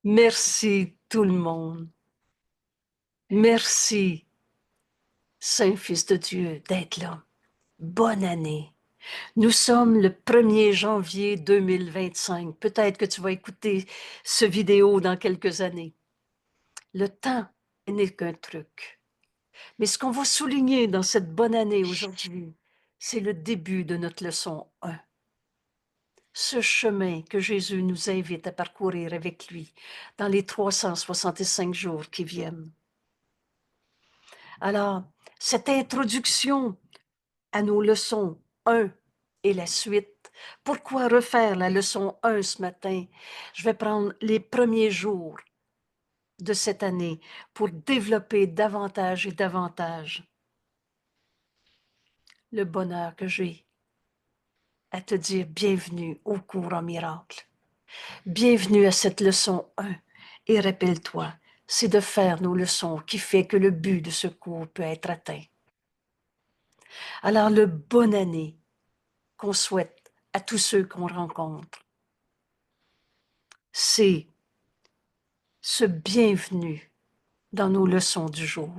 Merci tout le monde. Merci, Saint-Fils de Dieu, d'être là. Bonne année. Nous sommes le 1er janvier 2025. Peut-être que tu vas écouter ce vidéo dans quelques années. Le temps n'est qu'un truc. Mais ce qu'on va souligner dans cette bonne année aujourd'hui, c'est le début de notre leçon 1. Ce chemin que Jésus nous invite à parcourir avec lui dans les 365 jours qui viennent. Alors, cette introduction à nos leçons 1 et la suite, pourquoi refaire la leçon 1 ce matin? Je vais prendre les premiers jours de cette année pour développer davantage et davantage le bonheur que j'ai à te dire bienvenue au cours en miracle. Bienvenue à cette leçon 1. Et rappelle-toi, c'est de faire nos leçons qui fait que le but de ce cours peut être atteint. Alors, le bonne année qu'on souhaite à tous ceux qu'on rencontre, c'est ce bienvenue dans nos leçons du jour.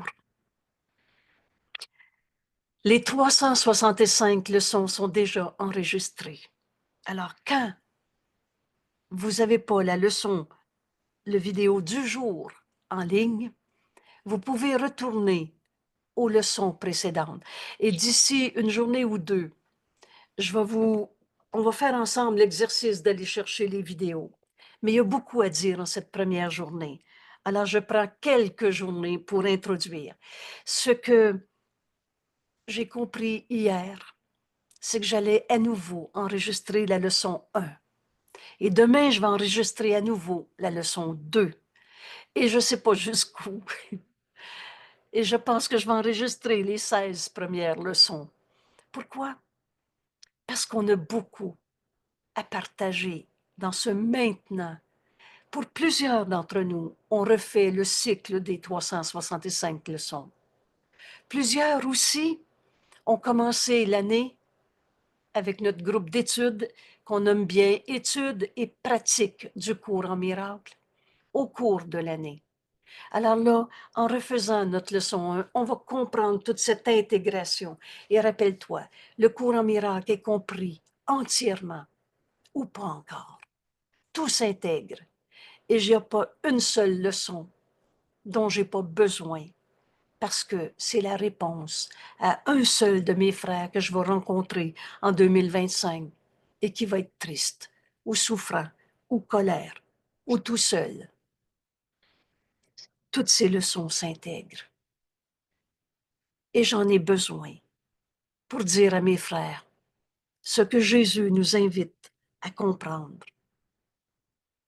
Les 365 leçons sont déjà enregistrées. Alors, quand vous n'avez pas la leçon, le vidéo du jour en ligne, vous pouvez retourner aux leçons précédentes. Et d'ici une journée ou deux, on va faire ensemble l'exercice d'aller chercher les vidéos. Mais il y a beaucoup à dire en cette première journée. Alors, je prends quelques journées pour introduire. Ce que j'ai compris hier, c'est que j'allais à nouveau enregistrer la leçon 1. Et demain, je vais enregistrer à nouveau la leçon 2. Et je ne sais pas jusqu'où. Et je pense que je vais enregistrer les 16 premières leçons. Pourquoi? Parce qu'on a beaucoup à partager dans ce maintenant. Pour plusieurs d'entre nous, on refait le cycle des 365 leçons. Plusieurs aussi ont commencé l'année avec notre groupe d'études qu'on nomme bien études et pratiques du cours en miracle au cours de l'année. Alors là, en refaisant notre leçon 1, on va comprendre toute cette intégration. Et rappelle-toi, le cours en miracle est compris entièrement ou pas encore. Tout s'intègre. Et il n'y a pas une seule leçon dont je n'ai pas besoin parce que c'est la réponse à un seul de mes frères que je vais rencontrer en 2025 et qui va être triste ou souffrant ou colère ou tout seul. Toutes ces leçons s'intègrent. Et j'en ai besoin pour dire à mes frères ce que Jésus nous invite à comprendre.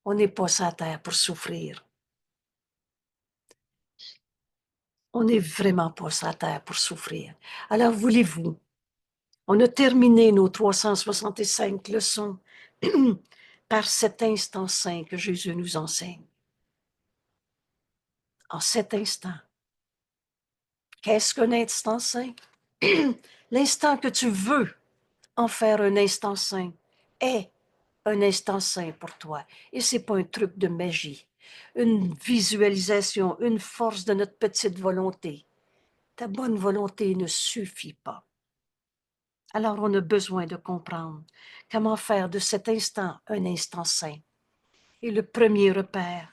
On n'est pas sur la terre pour souffrir. On n'est vraiment pas sur la terre pour souffrir. Alors, voulez-vous, on a terminé nos 365 leçons par cet instant saint que Jésus nous enseigne. En cet instant. Qu'est-ce qu'un instant saint? L'instant que tu veux en faire un instant saint est un instant saint pour toi. Et ce n'est pas un truc de magie, une visualisation, une force de notre petite volonté. Ta bonne volonté ne suffit pas. Alors on a besoin de comprendre comment faire de cet instant un instant saint. Et le premier repère,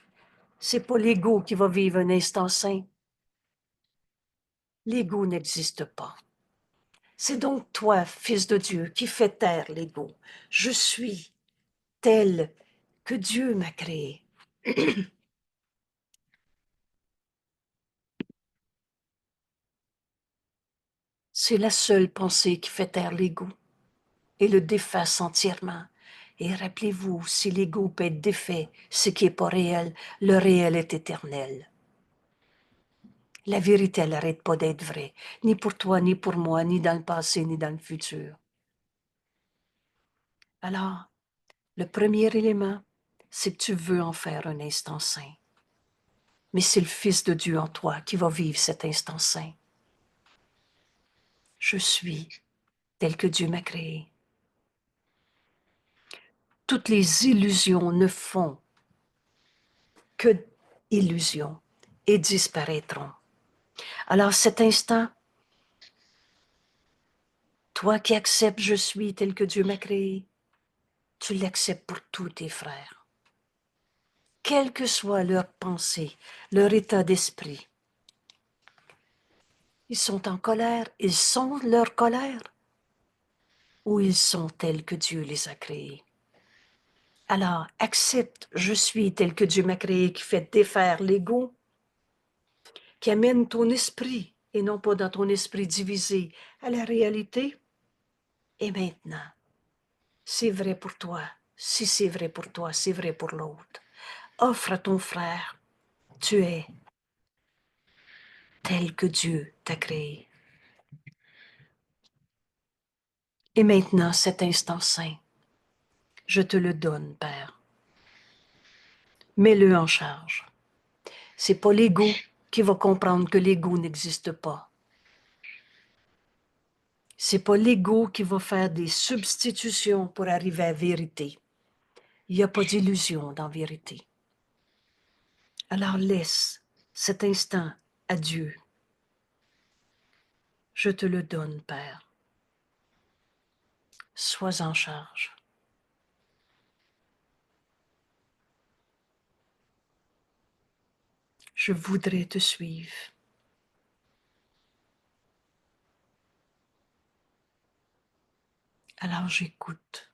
c'est pas l'ego qui va vivre un instant saint. L'ego n'existe pas. C'est donc toi, Fils de Dieu, qui fais taire l'ego. Je suis tel que Dieu m'a créé. C'est la seule pensée qui fait taire l'ego et le déface entièrement. Et rappelez-vous, si l'ego peut être défait, ce qui n'est pas réel, le réel est éternel. La vérité, elle n'arrête pas d'être vraie, ni pour toi, ni pour moi, ni dans le passé, ni dans le futur. Alors, le premier élément, c'est que tu veux en faire un instant saint. Mais c'est le Fils de Dieu en toi qui va vivre cet instant saint. Je suis tel que Dieu m'a créé. Toutes les illusions ne font que illusions et disparaîtront. Alors cet instant, toi qui acceptes je suis tel que Dieu m'a créé, tu l'acceptes pour tous tes frères. Quelle que soit leur pensée, leur état d'esprit, ils sont en colère, ils sont leur colère, ou ils sont tels que Dieu les a créés. Alors, accepte, je suis tel que Dieu m'a créé, qui fait défaire l'ego, qui amène ton esprit, et non pas dans ton esprit divisé, à la réalité. Et maintenant, c'est vrai pour toi. Si c'est vrai pour toi, c'est vrai pour l'autre. Offre à ton frère, tu es tel que Dieu t'a créé. Et maintenant, cet instant saint, je te le donne, Père. Mets-le en charge. C'est pas l'ego qui va comprendre que l'ego n'existe pas. C'est pas l'ego qui va faire des substitutions pour arriver à la vérité. Il n'y a pas d'illusion dans la vérité. Alors laisse cet instant à Dieu. Je te le donne, Père. Sois en charge. Je voudrais te suivre. Alors j'écoute.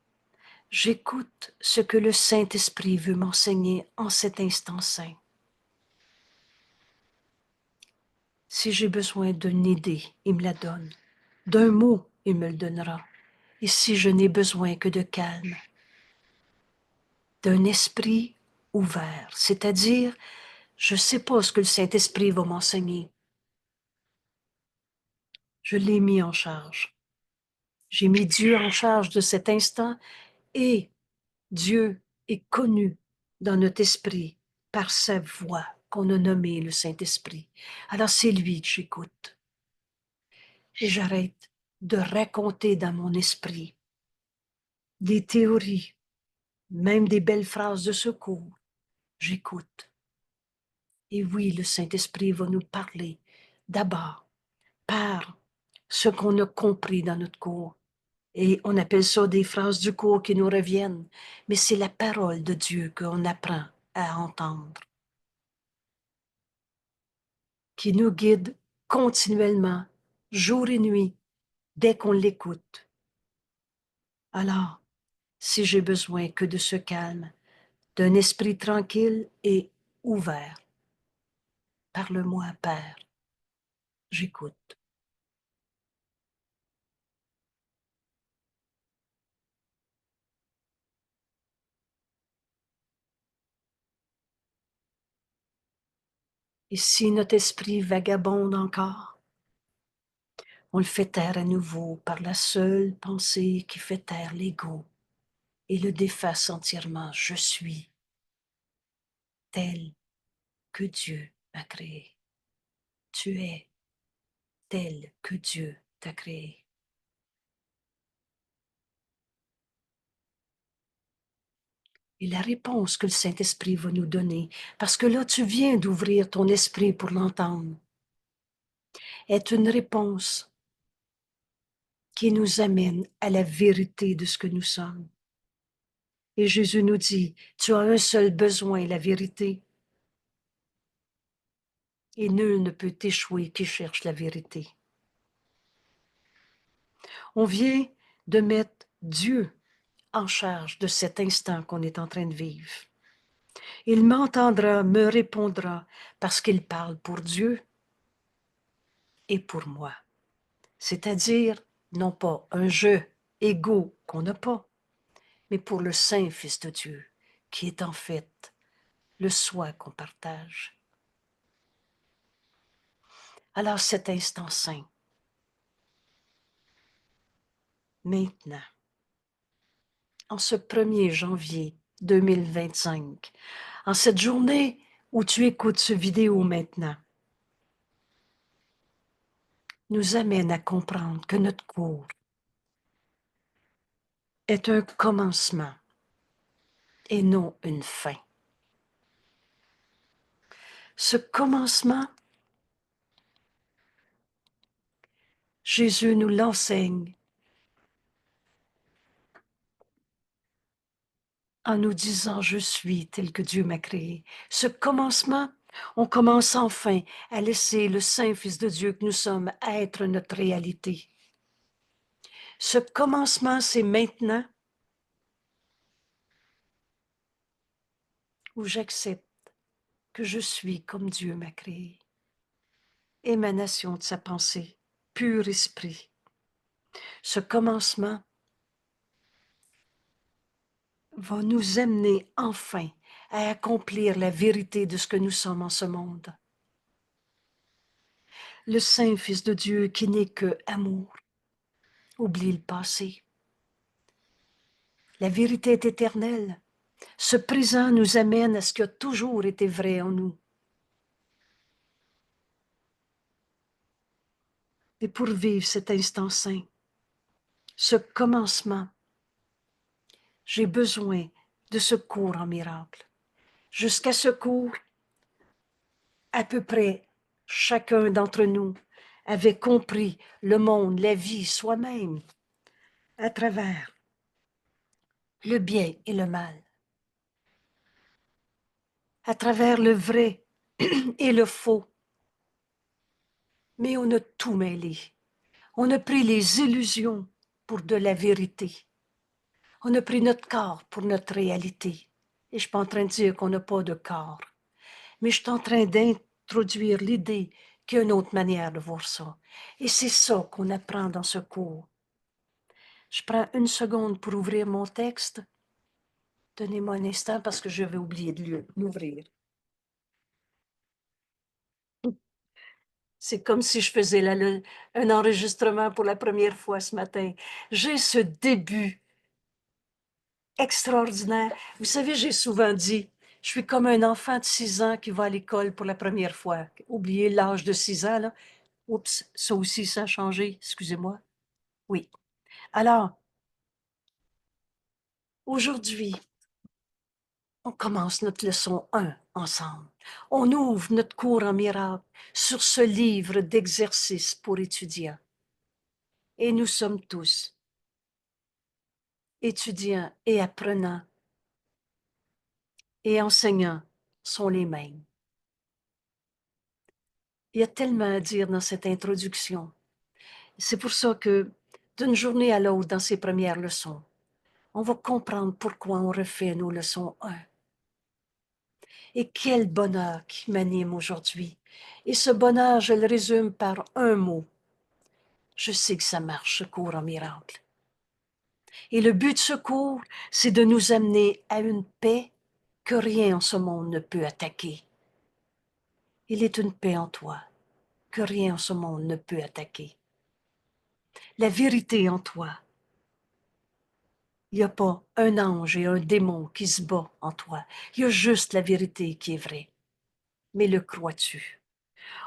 J'écoute ce que le Saint-Esprit veut m'enseigner en cet instant saint. Si j'ai besoin d'une idée, il me la donne. D'un mot, il me le donnera. Et si je n'ai besoin que de calme, d'un esprit ouvert, c'est-à-dire, je ne sais pas ce que le Saint-Esprit va m'enseigner. Je l'ai mis en charge. J'ai mis Dieu en charge de cet instant et Dieu est connu dans notre esprit par sa voix qu'on a nommée le Saint-Esprit. Alors c'est lui que j'écoute. Et j'arrête de raconter dans mon esprit des théories, même des belles phrases de secours. J'écoute. Et oui, le Saint-Esprit va nous parler d'abord par ce qu'on a compris dans notre cours. Et on appelle ça des phrases du cours qui nous reviennent. Mais c'est la parole de Dieu qu'on apprend à entendre, qui nous guide continuellement, jour et nuit, dès qu'on l'écoute. Alors, si j'ai besoin que de ce calme, d'un esprit tranquille et ouvert, parle-moi, Père, j'écoute. Et si notre esprit vagabonde encore, on le fait taire à nouveau par la seule pensée qui fait taire l'ego et le déface entièrement. Je suis tel que Dieu m'a créé. Tu es tel que Dieu t'a créé. Et la réponse que le Saint-Esprit va nous donner, parce que là, tu viens d'ouvrir ton esprit pour l'entendre, est une réponse qui nous amène à la vérité de ce que nous sommes. Et Jésus nous dit, tu as un seul besoin, la vérité. Et nul ne peut échouer qui cherche la vérité. On vient de mettre Dieu en charge de cet instant qu'on est en train de vivre. Il m'entendra, me répondra, parce qu'il parle pour Dieu et pour moi. C'est-à-dire, non pas un jeu égaux qu'on n'a pas, mais pour le Saint Fils de Dieu, qui est en fait le soi qu'on partage. Alors cet instant saint, maintenant, en ce 1er janvier 2025, en cette journée où tu écoutes ce vidéo maintenant, nous amène à comprendre que notre cours est un commencement et non une fin. Ce commencement, Jésus nous l'enseigne en nous disant « Je suis tel que Dieu m'a créé ». Ce commencement, on commence enfin à laisser le Saint Fils de Dieu que nous sommes être notre réalité. Ce commencement, c'est maintenant où j'accepte que je suis comme Dieu m'a créé. Émanation de sa pensée, pur esprit. Ce commencement va nous amener enfin à accomplir la vérité de ce que nous sommes en ce monde. Le Saint Fils de Dieu qui n'est que amour, oublie le passé. La vérité est éternelle. Ce présent nous amène à ce qui a toujours été vrai en nous. Et pour vivre cet instant saint, ce commencement, j'ai besoin de ce cours en miracle. Jusqu'à ce cours, à peu près chacun d'entre nous avait compris le monde, la vie, soi-même, à travers le bien et le mal, à travers le vrai et le faux. Mais on a tout mêlé. On a pris les illusions pour de la vérité. On a pris notre corps pour notre réalité. Et je ne suis pas en train de dire qu'on n'a pas de corps, mais je suis en train d'introduire l'idée qu'il y a une autre manière de voir ça. Et c'est ça qu'on apprend dans ce cours. Je prends une seconde pour ouvrir mon texte. Donnez-moi un instant parce que je vais oublier de l'ouvrir. C'est comme si je faisais un enregistrement pour la première fois ce matin. J'ai ce début extraordinaire. Vous savez, j'ai souvent dit, je suis comme un enfant de 6 ans qui va à l'école pour la première fois. Oubliez l'âge de 6 ans, là. Oups, ça aussi, ça a changé. Excusez-moi. Oui. Alors, aujourd'hui, on commence notre leçon 1 ensemble. On ouvre notre cours en miracle sur ce livre d'exercices pour étudiants. Et nous sommes tous étudiants et apprenants et enseignants sont les mêmes. Il y a tellement à dire dans cette introduction. C'est pour ça que d'une journée à l'autre, dans ces premières leçons, on va comprendre pourquoi on refait nos leçons 1. Et quel bonheur qui m'anime aujourd'hui. Et ce bonheur, je le résume par un mot. Je sais que ça marche, ce cours en miracle. Et le but de ce cours, c'est de nous amener à une paix que rien en ce monde ne peut attaquer. Il est une paix en toi que rien en ce monde ne peut attaquer. La vérité en toi. Il n'y a pas un ange et un démon qui se bat en toi. Il y a juste la vérité qui est vraie. Mais le crois-tu?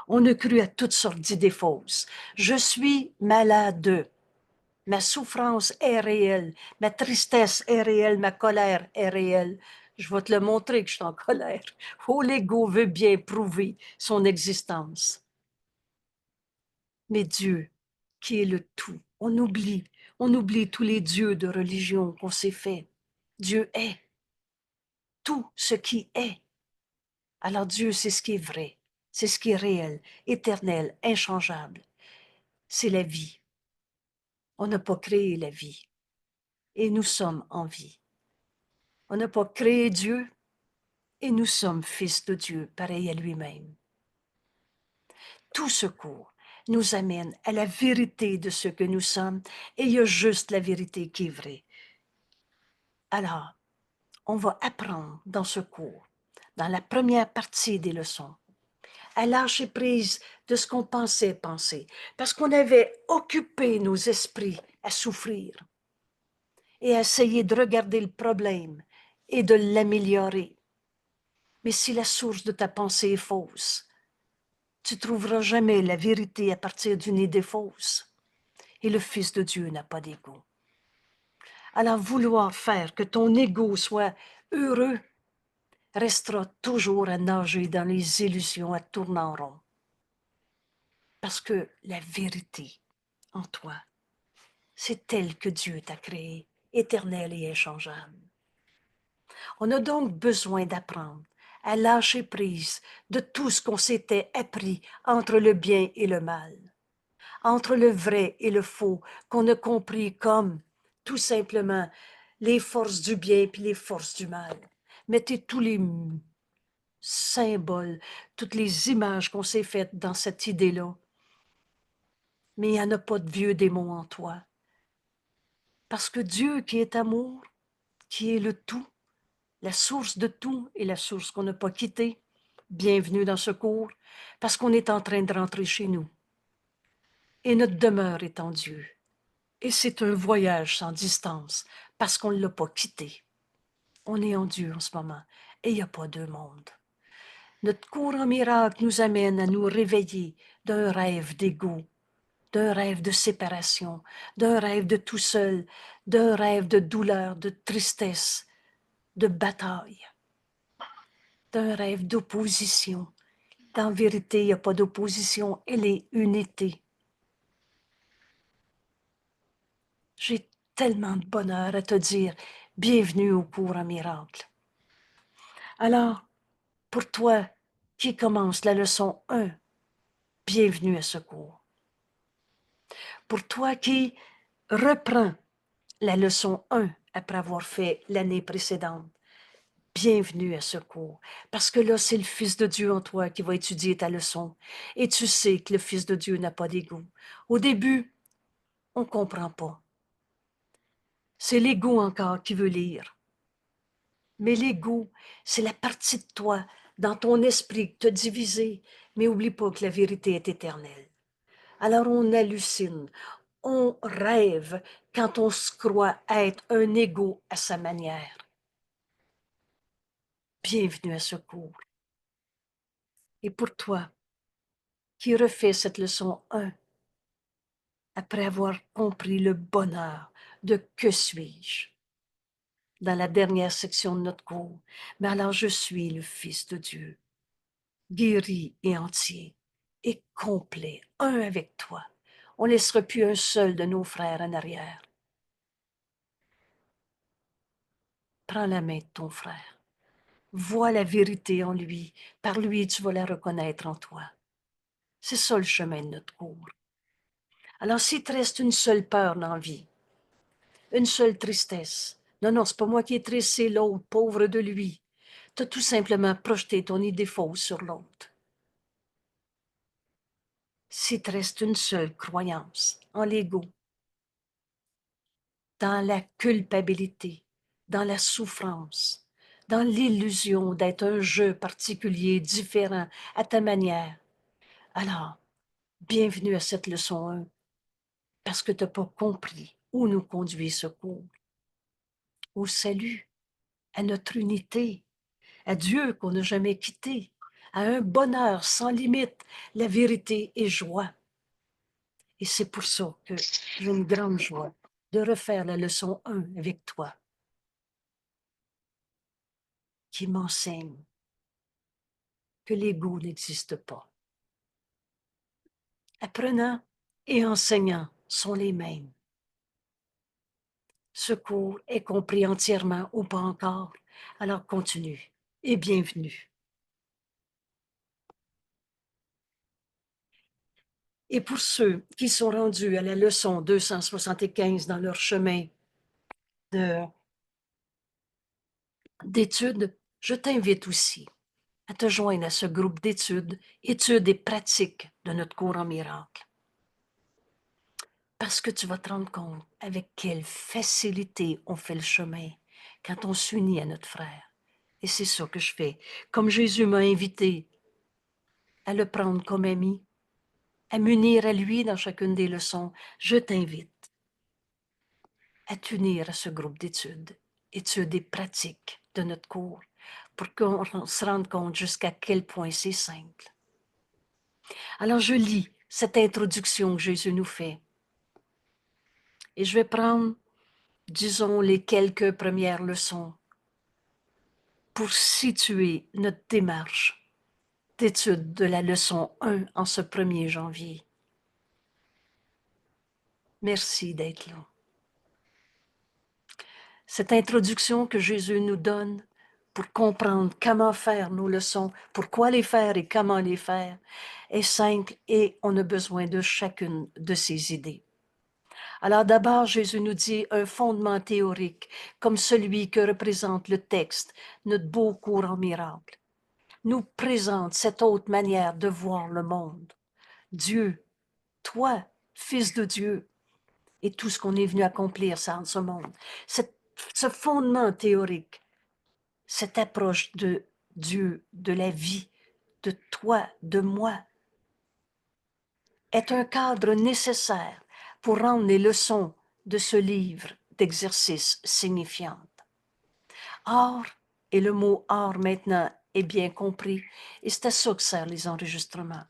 On a cru à toutes sortes d'idées fausses. Je suis malade. Ma souffrance est réelle. Ma tristesse est réelle. Ma colère est réelle. Je vais te le montrer que je suis en colère. Oh, l'ego veut bien prouver son existence. Mais Dieu, qui est le tout, on oublie tous les dieux de religion qu'on s'est fait. Dieu est tout ce qui est. Alors Dieu, c'est ce qui est vrai, c'est ce qui est réel, éternel, inchangeable. C'est la vie. On n'a pas créé la vie et nous sommes en vie. On n'a pas créé Dieu et nous sommes fils de Dieu, pareil à lui-même. Tout ce cours nous amène à la vérité de ce que nous sommes et il y a juste la vérité qui est vraie. Alors, on va apprendre dans ce cours, dans la première partie des leçons, à lâcher prise de ce qu'on pensait penser, parce qu'on avait occupé nos esprits à souffrir et à essayer de regarder le problème et de l'améliorer. Mais si la source de ta pensée est fausse, tu trouveras jamais la vérité à partir d'une idée fausse. Et le Fils de Dieu n'a pas d'ego. Alors vouloir faire que ton ego soit heureux, restera toujours à nager dans les illusions, à tourner en rond. Parce que la vérité en toi, c'est telle que Dieu t'a créé, éternelle et inchangeable. On a donc besoin d'apprendre à lâcher prise de tout ce qu'on s'était appris entre le bien et le mal, entre le vrai et le faux, qu'on a compris comme, tout simplement, les forces du bien puis les forces du mal. Mettez tous les symboles, toutes les images qu'on s'est faites dans cette idée-là. Mais il n'y en a pas de vieux démons en toi. Parce que Dieu qui est amour, qui est le tout, la source de tout et la source qu'on n'a pas quittée, bienvenue dans ce cours, parce qu'on est en train de rentrer chez nous. Et notre demeure est en Dieu. Et c'est un voyage sans distance, parce qu'on ne l'a pas quitté. On est en Dieu en ce moment, et il n'y a pas deux mondes. Notre cours en miracle nous amène à nous réveiller d'un rêve d'égo, d'un rêve de séparation, d'un rêve de tout seul, d'un rêve de douleur, de tristesse, de bataille, d'un rêve d'opposition. En vérité, il n'y a pas d'opposition, elle est unité. J'ai tellement de bonheur à te dire, bienvenue au cours en miracle. Alors, pour toi qui commence la leçon 1, bienvenue à ce cours. Pour toi qui reprends la leçon 1 après avoir fait l'année précédente, bienvenue à ce cours. Parce que là, c'est le Fils de Dieu en toi qui va étudier ta leçon. Et tu sais que le Fils de Dieu n'a pas d'ego. Au début, on ne comprend pas. C'est l'ego encore qui veut lire. Mais l'ego, c'est la partie de toi, dans ton esprit, que tu as divisé. Mais oublie pas que la vérité est éternelle. Alors on hallucine, on rêve quand on se croit être un ego à sa manière. Bienvenue à ce cours. Et pour toi, qui refait cette leçon 1, après avoir compris le bonheur de que suis-je, dans la dernière section de notre cours, mais alors je suis le Fils de Dieu, guéri et entier, et complet, un avec toi. On ne laissera plus un seul de nos frères en arrière. Prends la main de ton frère. Vois la vérité en lui. Par lui, tu vas la reconnaître en toi. C'est ça le chemin de notre cours. Alors, s'il te reste une seule peur dans la vie, une seule tristesse, non, non, c'est pas moi qui est triste, c'est l'autre, pauvre de lui. Tu as tout simplement projeté ton idée fausse sur l'autre. S'il te reste une seule croyance en l'ego, dans la culpabilité, dans la souffrance, dans l'illusion d'être un jeu particulier, différent, à ta manière, alors, bienvenue à cette leçon 1, parce que tu n'as pas compris où nous conduit ce cours. Au salut, à notre unité, à Dieu qu'on n'a jamais quitté, à un bonheur sans limite, la vérité et joie. Et c'est pour ça que j'ai une grande joie de refaire la leçon 1 avec toi, qui m'enseigne que l'ego n'existe pas. Apprenant et enseignant sont les mêmes. Ce cours est compris entièrement ou pas encore, alors continue et bienvenue. Et pour ceux qui sont rendus à la leçon 275 dans leur chemin d'études, je t'invite aussi à te joindre à ce groupe d'études, études et pratiques de notre cours en miracle. Parce que tu vas te rendre compte avec quelle facilité on fait le chemin quand on s'unit à notre frère. Et c'est ça que je fais. Comme Jésus m'a invité à le prendre comme ami, à m'unir à lui dans chacune des leçons, je t'invite à t'unir à ce groupe d'études, études et pratiques de notre cours, pour qu'on se rende compte jusqu'à quel point c'est simple. Alors je lis cette introduction que Jésus nous fait. Et je vais prendre, disons, les quelques premières leçons pour situer notre démarche d'étude de la leçon 1 en ce 1er janvier. Merci d'être là. Cette introduction que Jésus nous donne pour comprendre comment faire nos leçons, pourquoi les faire et comment les faire, est simple et on a besoin de chacune de ces idées. Alors d'abord, Jésus nous dit un fondement théorique, comme celui que représente le texte, notre beau cours en miracle, nous présente cette autre manière de voir le monde. Dieu, toi, Fils de Dieu, et tout ce qu'on est venu accomplir ça en ce monde. Ce fondement théorique, cette approche de Dieu, de la vie, de toi, de moi, est un cadre nécessaire pour rendre les leçons de ce livre d'exercices signifiantes. Or, et le mot or maintenant est bien compris, et c'est à ça que servent les enregistrements.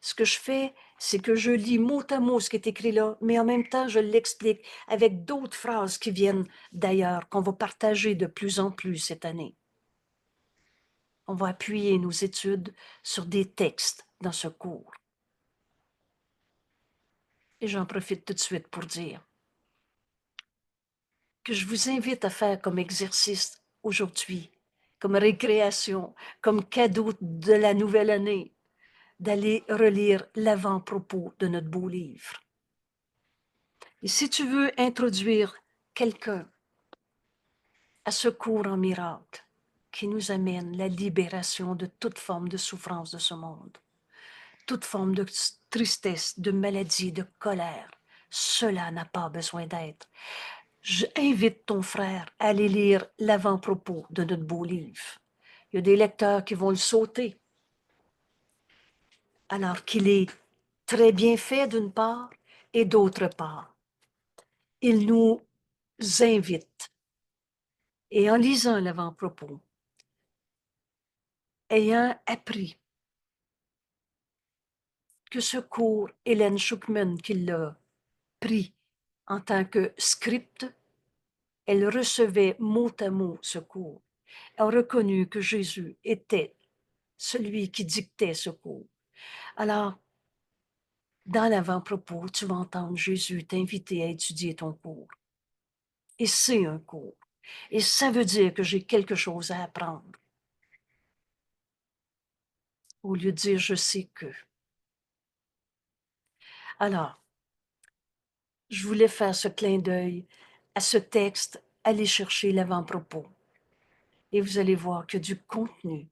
Ce que je fais, c'est que je lis mot à mot ce qui est écrit là, mais en même temps, je l'explique avec d'autres phrases qui viennent d'ailleurs, qu'on va partager de plus en plus cette année. On va appuyer nos études sur des textes dans ce cours. Et j'en profite tout de suite pour dire que je vous invite à faire comme exercice aujourd'hui, comme récréation, comme cadeau de la nouvelle année, d'aller relire l'avant-propos de notre beau livre. Et si tu veux introduire quelqu'un à ce cours en miracle qui nous amène la libération de toute forme de souffrance de ce monde, toute forme de tristesse, de maladie, de colère, cela n'a pas besoin d'être. J'invite ton frère à aller lire l'avant-propos de notre beau livre. Il y a des lecteurs qui vont le sauter, alors qu'il est très bien fait d'une part, et d'autre part, il nous invite, et en lisant l'avant-propos, ayant appris que ce cours, Hélène Schuckman qui l'a pris en tant que script, elle recevait mot à mot ce cours. Elle a reconnu que Jésus était celui qui dictait ce cours. Alors, dans l'avant-propos, tu vas entendre Jésus t'inviter à étudier ton cours. Et c'est un cours. Et ça veut dire que j'ai quelque chose à apprendre. Au lieu de dire je sais que. Alors, je voulais faire ce clin d'œil à ce texte, aller chercher l'avant-propos. Et vous allez voir que du contenu,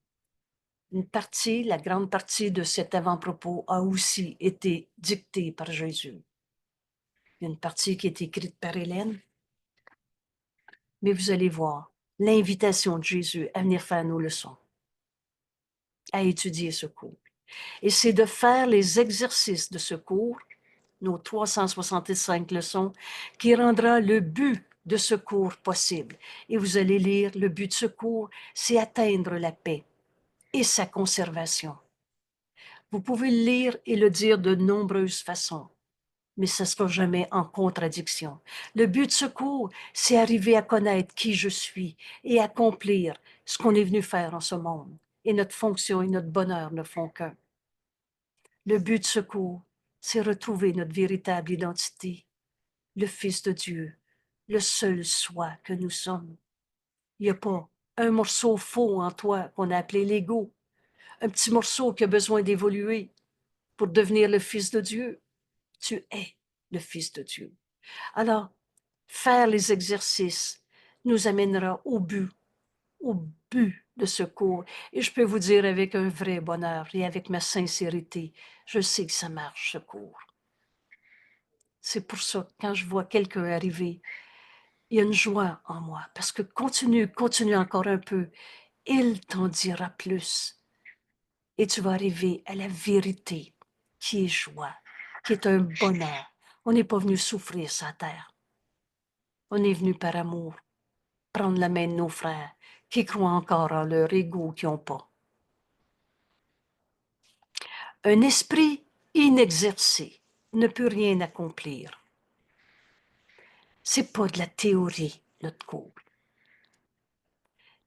une partie, la grande partie de cet avant-propos a aussi été dictée par Jésus. Il y a une partie qui est écrite par Hélène, mais vous allez voir l'invitation de Jésus à venir faire nos leçons, à étudier ce cours. Et c'est de faire les exercices de ce cours, nos 365 leçons, qui rendra le but de ce cours possible. Et vous allez lire, le but de ce cours, c'est atteindre la paix et sa conservation. Vous pouvez le lire et le dire de nombreuses façons, mais ça ne sera jamais en contradiction. Le but de ce cours, c'est arriver à connaître qui je suis et accomplir ce qu'on est venu faire en ce monde. Et notre fonction et notre bonheur ne font qu'un. Le but de ce cours, c'est retrouver notre véritable identité, le Fils de Dieu, le seul soi que nous sommes. Il n'y a pas un morceau faux en toi qu'on a appelé l'ego, un petit morceau qui a besoin d'évoluer pour devenir le Fils de Dieu. Tu es le Fils de Dieu. Alors, faire les exercices nous amènera au but de ce cours. Et je peux vous dire avec un vrai bonheur et avec ma sincérité, je sais que ça marche, ce cours. C'est pour ça que quand je vois quelqu'un arriver, il y a une joie en moi, parce que continue encore un peu, il t'en dira plus. Et tu vas arriver à la vérité, qui est joie, qui est un bonheur. On n'est pas venu souffrir sa terre. On est venu par amour, prendre la main de nos frères qui croient encore en leur ego qui n'ont pas. Un esprit inexercé ne peut rien accomplir. C'est pas de la théorie, notre cours.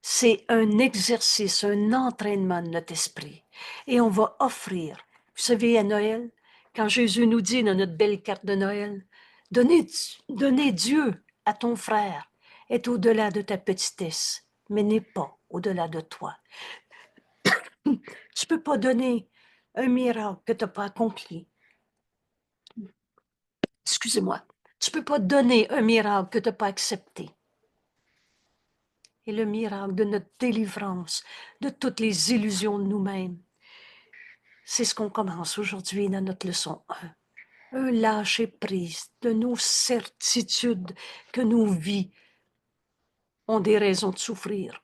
c'est un exercice, un entraînement de notre esprit. Et on va offrir, vous savez, à Noël, quand Jésus nous dit dans notre belle carte de Noël, donner Dieu à ton frère est au-delà de ta petitesse, mais n'est pas au-delà de toi. Tu peux pas donner un miracle que tu n'as pas accompli. Excusez-moi. Tu peux pas donner un miracle que tu n'as pas accepté. Et le miracle de notre délivrance, de toutes les illusions de nous-mêmes, c'est ce qu'on commence aujourd'hui dans notre leçon 1. Un lâcher-prise de nos certitudes que nos vies ont des raisons de souffrir.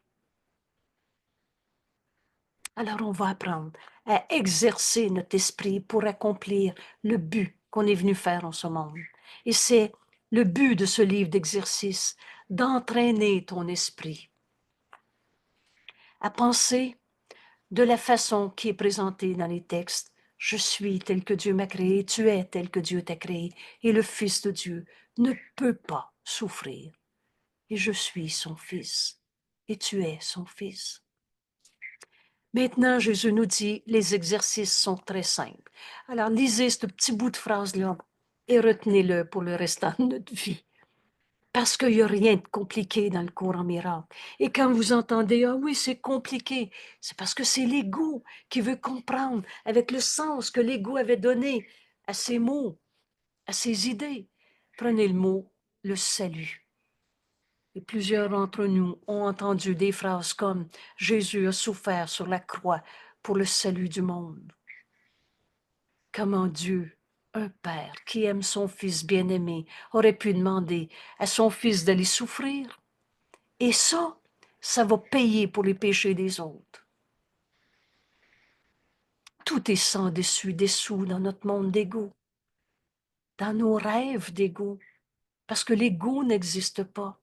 Alors on va apprendre à exercer notre esprit pour accomplir le but qu'on est venu faire en ce monde. Et c'est le but de ce livre d'exercice, d'entraîner ton esprit à penser de la façon qui est présentée dans les textes. Je suis tel que Dieu m'a créé, tu es tel que Dieu t'a créé, et le Fils de Dieu ne peut pas souffrir. Et je suis son Fils, et tu es son Fils. Maintenant, Jésus nous dit, les exercices sont très simples. Alors, lisez ce petit bout de phrase-là et retenez-le pour le restant de notre vie. Parce qu'il n'y a rien de compliqué dans le cours en miracle. Et quand vous entendez, ah oui, c'est compliqué, c'est parce que c'est l'ego qui veut comprendre avec le sens que l'ego avait donné à ces mots, à ces idées. Prenez le mot, le salut. Et plusieurs d'entre nous ont entendu des phrases comme Jésus a souffert sur la croix pour le salut du monde. Comment Dieu, un père qui aime son fils bien-aimé, aurait pu demander à son fils d'aller souffrir? Et ça va payer pour les péchés des autres. Tout est sans dessus, dessous dans notre monde d'ego, dans nos rêves d'ego, parce que l'ego n'existe pas.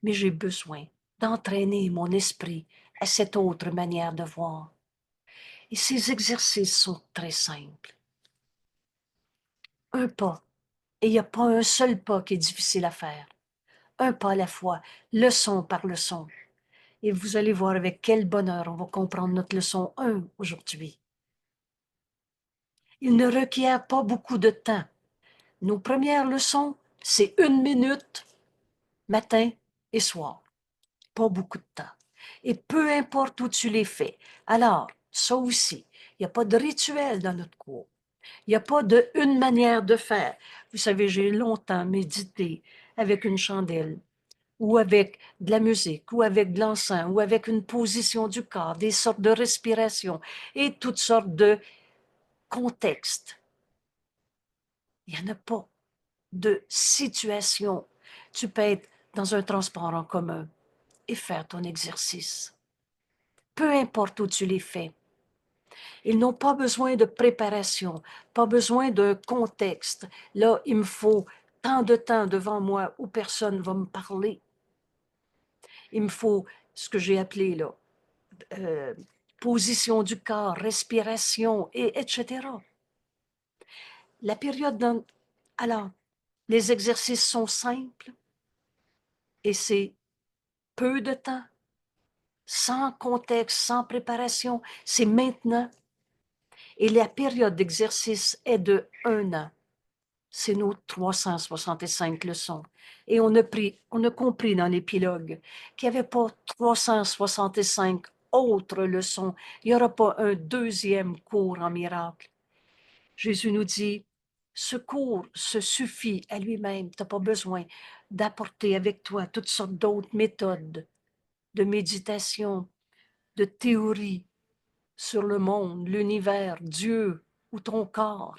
Mais j'ai besoin d'entraîner mon esprit à cette autre manière de voir. Et ces exercices sont très simples. Un pas, et il n'y a pas un seul pas qui est difficile à faire. Un pas à la fois, leçon par leçon. Et vous allez voir avec quel bonheur on va comprendre notre leçon 1 aujourd'hui. Il ne requiert pas beaucoup de temps. Nos premières leçons, c'est 1 minute, matin et soir. Pas beaucoup de temps. Et peu importe où tu les fais. Alors, ça aussi, il n'y a pas de rituel dans notre cours. Il n'y a pas de une manière de faire. Vous savez, j'ai longtemps médité avec une chandelle, ou avec de la musique, ou avec de l'encens, ou avec une position du corps, des sortes de respiration et toutes sortes de contextes. Il n'y en a pas de situation. Tu peux être dans un transport en commun et faire ton exercice. Peu importe où tu les fais. Ils n'ont pas besoin de préparation, pas besoin d'un contexte. Là, il me faut tant de temps devant moi où personne ne va me parler. Il me faut ce que j'ai appelé là, euh, position du corps, respiration, et etc. La période dans... Alors, les exercices sont simples et c'est peu de temps, sans contexte, sans préparation. C'est maintenant. Et la période d'exercice est de 1 an. C'est nos 365 leçons. Et on a compris dans l'épilogue qu'il n'y avait pas 365 autres leçons. Il n'y aura pas un deuxième cours en miracle. Jésus nous dit, ce cours se suffit à lui-même. Tu n'as pas besoin d'apporter avec toi toutes sortes d'autres méthodes de méditation, de théorie sur le monde, l'univers, Dieu ou ton corps.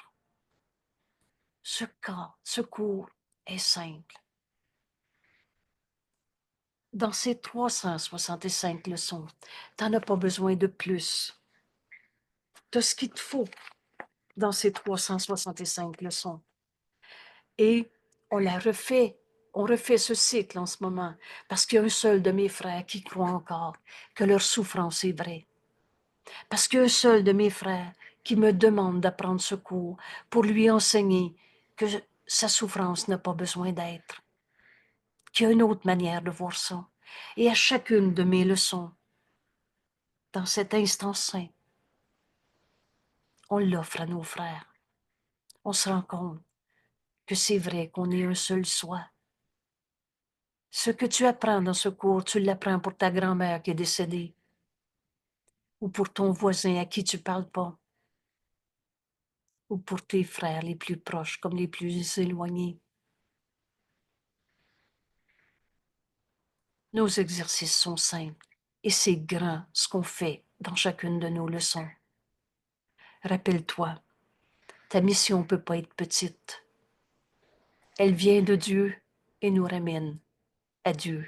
Ce cours est simple. Dans ces 365 leçons, tu n'en as pas besoin de plus. Tu as ce qu'il te faut dans ces 365 leçons. Et on refait ce cycle en ce moment, parce qu'il y a un seul de mes frères qui croit encore que leur souffrance est vraie. Parce qu'il y a un seul de mes frères qui me demande d'apprendre ce cours pour lui enseigner que sa souffrance n'a pas besoin d'être. Qu'il y a une autre manière de voir ça. Et à chacune de mes leçons, dans cet instant saint, on l'offre à nos frères. On se rend compte que c'est vrai qu'on est un seul soi. Ce que tu apprends dans ce cours, tu l'apprends pour ta grand-mère qui est décédée ou pour ton voisin à qui tu parles pas ou pour tes frères les plus proches comme les plus éloignés. Nos exercices sont simples et c'est grand ce qu'on fait dans chacune de nos leçons. Rappelle-toi, ta mission ne peut pas être petite. Elle vient de Dieu et nous ramène à Dieu.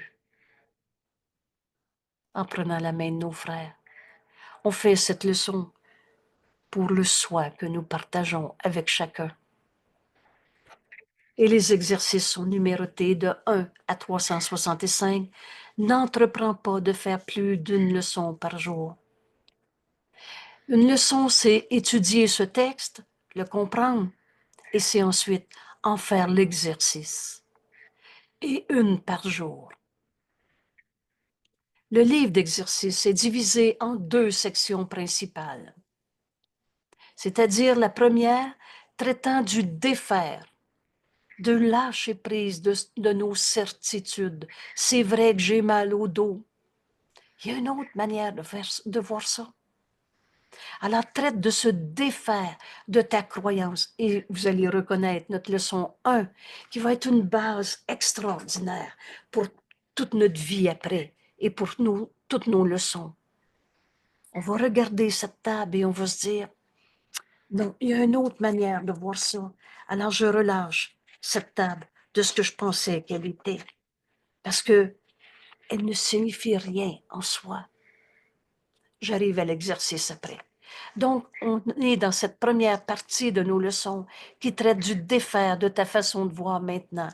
En prenant la main de nos frères, on fait cette leçon pour le soi que nous partageons avec chacun. Et les exercices sont numérotés de 1 à 365. N'entreprends pas de faire plus d'une leçon par jour. Une leçon, c'est étudier ce texte, le comprendre, et c'est ensuite en faire l'exercice. Et une par jour. Le livre d'exercice est divisé en 2 sections principales. C'est-à-dire la première traitant du défaire, de lâcher prise de nos certitudes. C'est vrai que j'ai mal au dos. Il y a une autre manière de voir ça. Alors, traite de se défaire de ta croyance. Et vous allez reconnaître notre leçon 1, qui va être une base extraordinaire pour toute notre vie après et pour nous, toutes nos leçons. On va regarder cette table et on va se dire, non, il y a une autre manière de voir ça. Alors, je relâche cette table de ce que je pensais qu'elle était. Parce que elle ne signifie rien en soi. J'arrive à l'exercice après. Donc, on est dans cette première partie de nos leçons qui traite du défaire de ta façon de voir maintenant.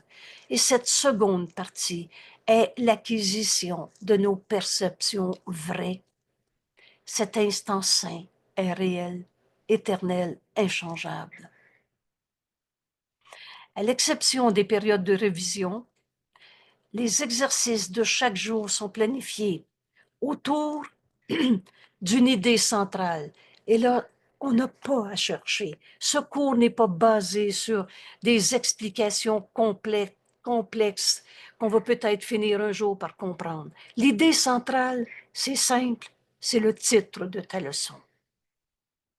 Et cette seconde partie est l'acquisition de nos perceptions vraies. Cet instant saint est réel, éternel, inchangeable. À l'exception des périodes de révision, les exercices de chaque jour sont planifiés autour d'une idée centrale. Et là, on n'a pas à chercher. Ce cours n'est pas basé sur des explications complexes qu'on va peut-être finir un jour par comprendre. L'idée centrale, c'est simple, c'est le titre de ta leçon.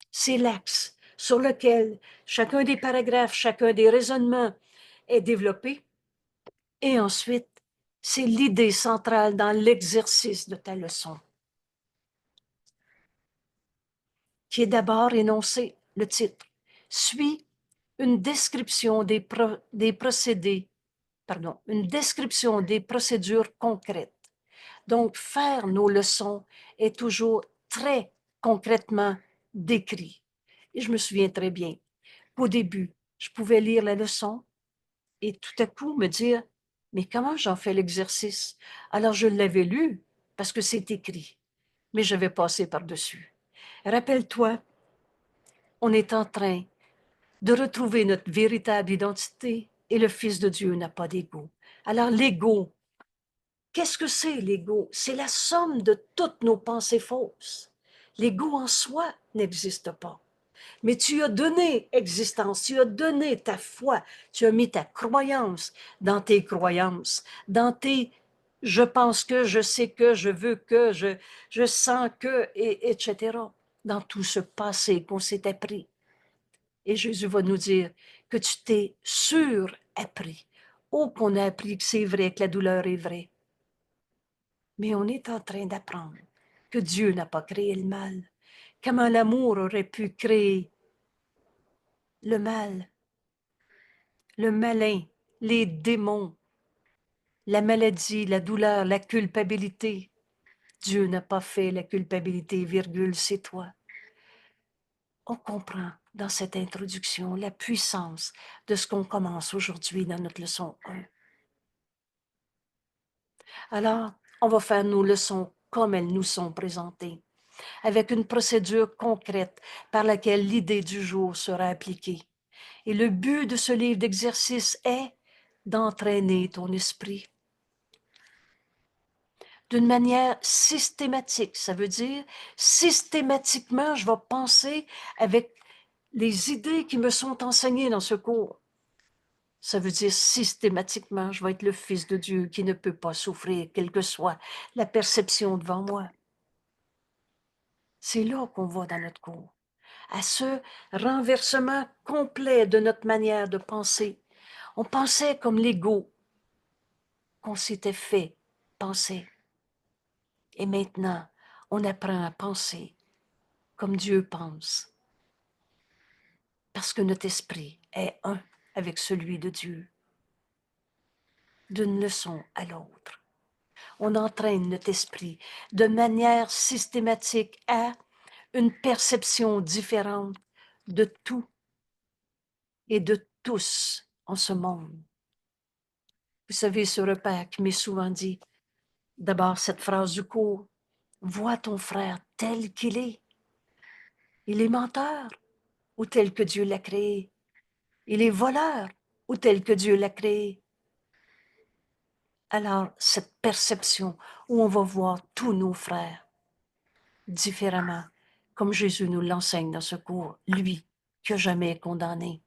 C'est l'axe sur lequel chacun des paragraphes, chacun des raisonnements est développé. Et ensuite, c'est l'idée centrale dans l'exercice de ta leçon, qui est d'abord énoncé, le titre, suit une description des procédés, une description des procédures concrètes. Donc, faire nos leçons est toujours très concrètement décrit. Et je me souviens très bien qu'au début, je pouvais lire la leçon et tout à coup me dire, mais comment j'en fais l'exercice? Alors, je l'avais lu parce que c'est écrit, mais j'avais passé par-dessus. Rappelle-toi, on est en train de retrouver notre véritable identité et le Fils de Dieu n'a pas d'ego. Alors l'ego, qu'est-ce que c'est l'ego? C'est la somme de toutes nos pensées fausses. L'ego en soi n'existe pas. Mais tu as donné existence, tu as donné ta foi, tu as mis ta croyance dans tes croyances, dans tes je pense que, je sais que, je veux que, je sens que, et, etc. Dans tout ce passé qu'on s'est appris. Et Jésus va nous dire que tu t'es sur-appris. Oh, qu'on a appris que c'est vrai, que la douleur est vraie. Mais on est en train d'apprendre que Dieu n'a pas créé le mal. Comment l'amour aurait pu créer le mal, le malin, les démons, la maladie, la douleur, la culpabilité. Dieu n'a pas fait la culpabilité, virgule, c'est toi. On comprend dans cette introduction la puissance de ce qu'on commence aujourd'hui dans notre leçon 1. Alors, on va faire nos leçons comme elles nous sont présentées, avec une procédure concrète par laquelle l'idée du jour sera appliquée. Et le but de ce livre d'exercice est d'entraîner ton esprit. d'une manière systématique. Ça veut dire, systématiquement, je vais penser avec les idées qui me sont enseignées dans ce cours. Ça veut dire systématiquement, je vais être le Fils de Dieu qui ne peut pas souffrir, quelle que soit la perception devant moi. C'est là qu'on va dans notre cours, à ce renversement complet de notre manière de penser. On pensait comme l'ego qu'on s'était fait penser. Et maintenant, on apprend à penser comme Dieu pense. Parce que notre esprit est un avec celui de Dieu. D'une leçon à l'autre. On entraîne notre esprit de manière systématique à une perception différente de tout et de tous en ce monde. Vous savez, ce repère qui m'est souvent dit, d'abord cette phrase du cours, vois ton frère tel qu'il est. Il est menteur ou tel que Dieu l'a créé. Il est voleur ou tel que Dieu l'a créé. Alors, cette perception où on va voir tous nos frères différemment, comme Jésus nous l'enseigne dans ce cours, lui qui n'a jamais condamné.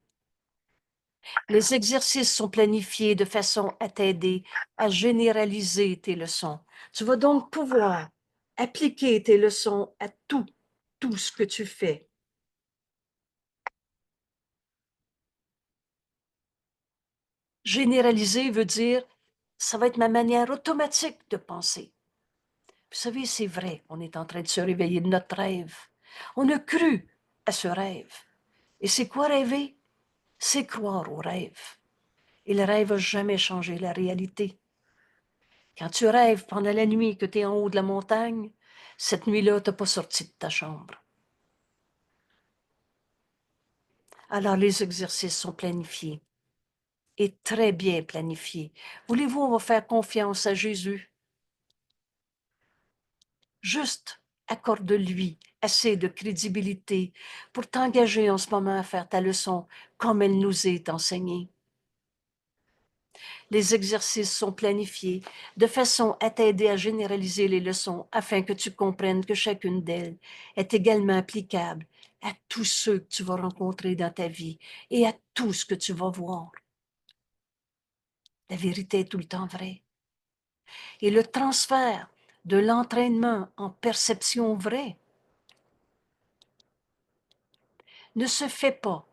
Les exercices sont planifiés de façon à t'aider à généraliser tes leçons. Tu vas donc pouvoir appliquer tes leçons à tout ce que tu fais. Généraliser veut dire, ça va être ma manière automatique de penser. Vous savez, c'est vrai, on est en train de se réveiller de notre rêve. On a cru à ce rêve. Et c'est quoi rêver? C'est croire au rêve. Et le rêve n'a jamais changé la réalité. Quand tu rêves pendant la nuit que tu es en haut de la montagne, cette nuit-là, tu n'as pas sorti de ta chambre. Alors les exercices sont planifiés et très bien planifiés. Voulez-vous, on va faire confiance à Jésus? Juste accorde-lui assez de crédibilité pour t'engager en ce moment à faire ta leçon comme elle nous est enseignée. Les exercices sont planifiés de façon à t'aider à généraliser les leçons afin que tu comprennes que chacune d'elles est également applicable à tous ceux que tu vas rencontrer dans ta vie et à tout ce que tu vas voir. La vérité est tout le temps vraie. Et le transfert de l'entraînement en perception vraie ne se fait pas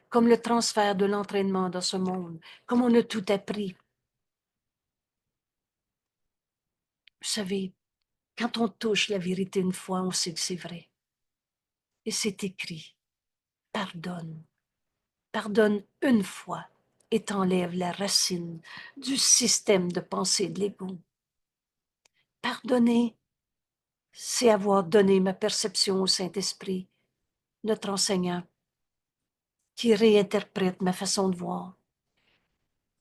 comme le transfert de l'entraînement dans ce monde, comme on a tout appris. Vous savez, quand on touche la vérité une fois, on sait que c'est vrai. Et c'est écrit, pardonne. Pardonne une fois et t'enlève la racine du système de pensée de l'ego. Pardonner, c'est avoir donné ma perception au Saint-Esprit, notre enseignant, qui réinterprète ma façon de voir.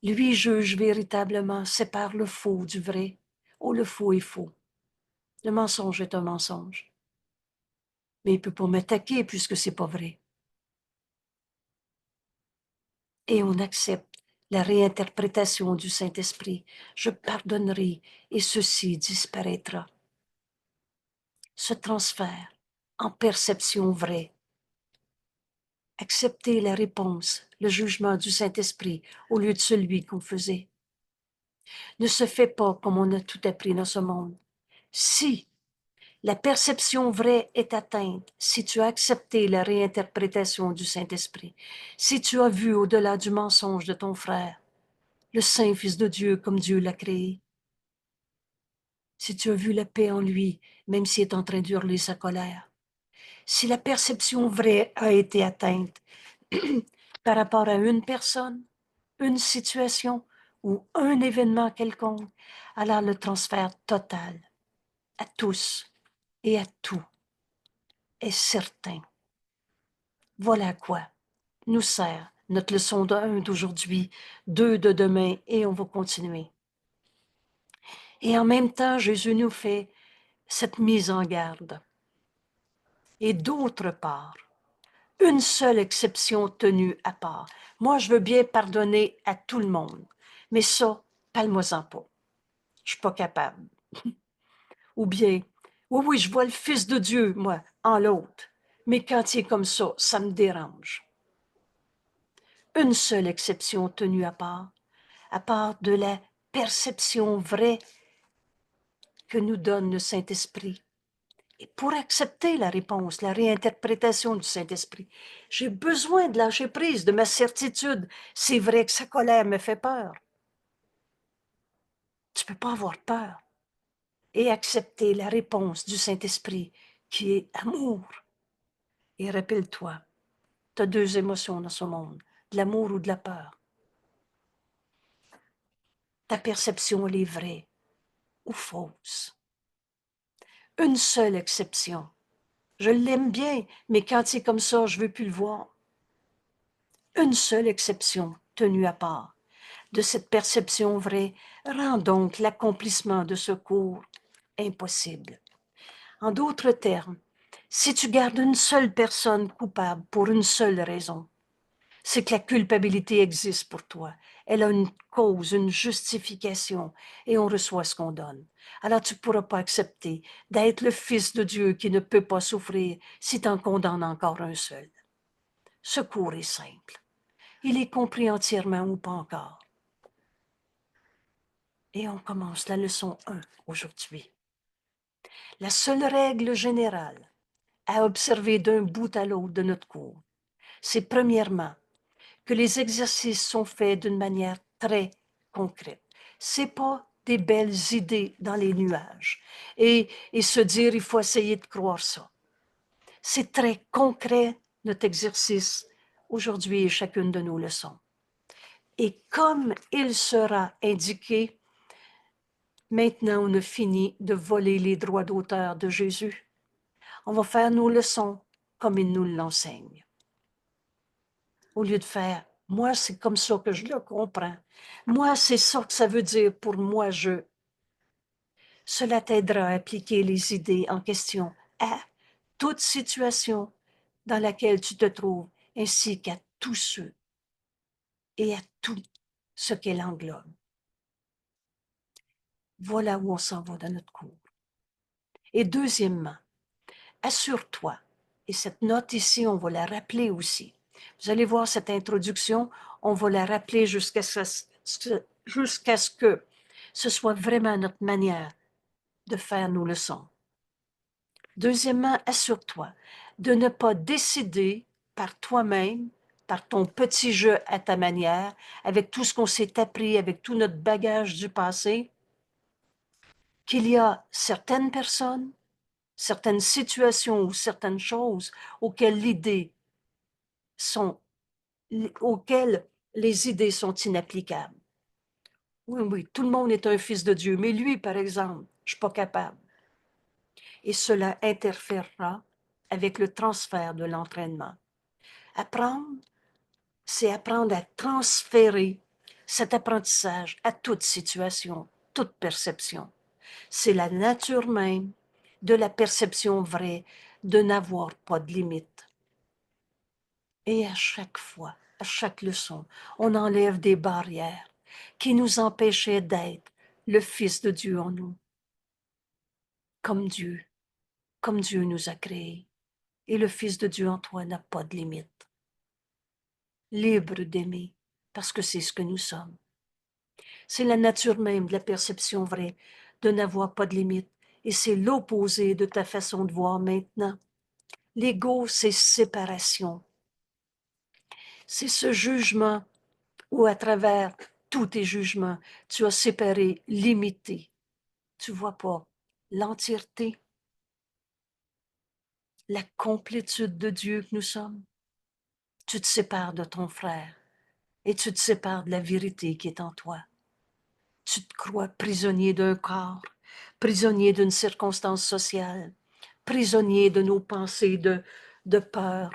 Lui juge véritablement, sépare le faux du vrai. Oh, le faux est faux. Le mensonge est un mensonge. Mais il ne peut pas m'attaquer puisque c'est pas vrai. Et on accepte la réinterprétation du Saint-Esprit. Je pardonnerai et ceci disparaîtra. Ce transfert en perception vraie. Accepter la réponse, le jugement du Saint-Esprit au lieu de celui qu'on faisait. Ne se fait pas comme on a tout appris dans ce monde. Si la perception vraie est atteinte, si tu as accepté la réinterprétation du Saint-Esprit, si tu as vu au-delà du mensonge de ton frère, le Saint Fils de Dieu comme Dieu l'a créé, si tu as vu la paix en lui, même s'il est en train d'hurler sa colère, si la perception vraie a été atteinte par rapport à une personne, une situation ou un événement quelconque, alors le transfert total à tous et à tout est certain. Voilà à quoi nous sert notre leçon de 1 d'aujourd'hui, 2 de demain, et on va continuer. Et en même temps, Jésus nous fait cette mise en garde. Et d'autre part, une seule exception tenue à part. Moi, je veux bien pardonner à tout le monde, mais ça, parle-moi-en pas. Je suis pas capable. Ou bien, oui, oui, je vois le Fils de Dieu, moi, en l'autre. Mais quand il est comme ça me dérange. Une seule exception tenue à part de la perception vraie que nous donne le Saint-Esprit. Et pour accepter la réponse, la réinterprétation du Saint-Esprit, j'ai besoin de lâcher prise de ma certitude. C'est vrai que sa colère me fait peur. Tu ne peux pas avoir peur et accepter la réponse du Saint-Esprit qui est amour. Et rappelle-toi, tu as deux émotions dans ce monde, de l'amour ou de la peur. Ta perception, elle est vraie ou fausse. Une seule exception. Je l'aime bien, mais quand c'est comme ça, je ne veux plus le voir. Une seule exception tenue à part de cette perception vraie rend donc l'accomplissement de ce cours impossible. En d'autres termes, si tu gardes une seule personne coupable pour une seule raison, c'est que la culpabilité existe pour toi. Elle a une cause, une justification, et on reçoit ce qu'on donne. Alors tu ne pourras pas accepter d'être le Fils de Dieu qui ne peut pas souffrir si tu en condamnes encore un seul. Ce cours est simple. Il est compris entièrement ou pas encore. Et on commence la leçon 1 aujourd'hui. La seule règle générale à observer d'un bout à l'autre de notre cours, c'est premièrement que les exercices sont faits d'une manière très concrète. C'est pas des belles idées dans les nuages et se dire il faut essayer de croire ça. C'est très concret notre exercice aujourd'hui et chacune de nos leçons. Et comme il sera indiqué, maintenant on a fini de voler les droits d'auteur de Jésus. On va faire nos leçons comme il nous l'enseigne. Au lieu de faire « moi, c'est comme ça que je le comprends. Moi, c'est ça que ça veut dire pour moi, je... » Cela t'aidera à appliquer les idées en question à toute situation dans laquelle tu te trouves, ainsi qu'à tous ceux et à tout ce qu'elle englobe. Voilà où on s'en va dans notre cours. Et deuxièmement, assure-toi, et cette note ici, on va la rappeler aussi. Vous allez voir cette introduction, on va la rappeler jusqu'à ce que ce soit vraiment notre manière de faire nos leçons. Deuxièmement, assure-toi de ne pas décider par toi-même, par ton petit jeu à ta manière, avec tout ce qu'on s'est appris, avec tout notre bagage du passé, qu'il y a certaines personnes, certaines situations ou certaines choses auxquelles les idées sont inapplicables. Oui, oui, tout le monde est un fils de Dieu, mais lui, par exemple, je ne suis pas capable. Et cela interférera avec le transfert de l'entraînement. Apprendre, c'est apprendre à transférer cet apprentissage à toute situation, toute perception. C'est la nature même de la perception vraie de n'avoir pas de limite. Et à chaque fois, à chaque leçon, on enlève des barrières qui nous empêchaient d'être le Fils de Dieu en nous. Comme Dieu nous a créés. Et le Fils de Dieu en toi n'a pas de limite. Libre d'aimer, parce que c'est ce que nous sommes. C'est la nature même de la perception vraie, de n'avoir pas de limite. Et c'est l'opposé de ta façon de voir maintenant. L'ego, c'est séparation. C'est ce jugement où à travers tous tes jugements, tu as séparé, limité. Tu vois pas l'entièreté, la complétude de Dieu que nous sommes. Tu te sépares de ton frère et tu te sépares de la vérité qui est en toi. Tu te crois prisonnier d'un corps, prisonnier d'une circonstance sociale, prisonnier de nos pensées de peur.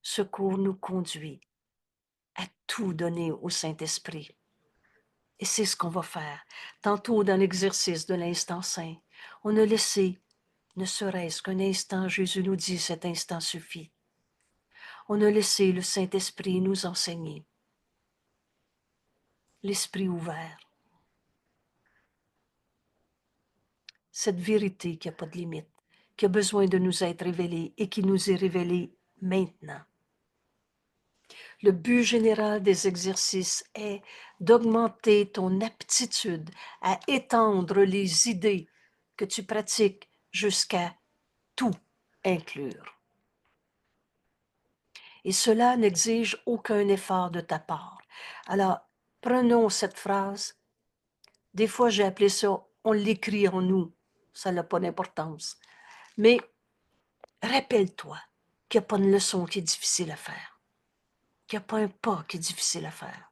Ce cours nous conduit à tout donner au Saint-Esprit. Et c'est ce qu'on va faire. Tantôt, dans l'exercice de l'instant saint, on a laissé, ne serait-ce qu'un instant, Jésus nous dit, cet instant suffit. On a laissé le Saint-Esprit nous enseigner. L'esprit ouvert. cette vérité qui n'a pas de limite, qui a besoin de nous être révélée et qui nous est révélée maintenant. Le but général des exercices est d'augmenter ton aptitude à étendre les idées que tu pratiques jusqu'à tout inclure. Et cela n'exige aucun effort de ta part. Alors, prenons cette phrase. Des fois, j'ai appelé ça « on l'écrit en nous ». Ça n'a pas d'importance. Mais rappelle-toi qu'il n'y a pas une leçon qui est difficile à faire, qu'il n'y a pas un pas qui est difficile à faire.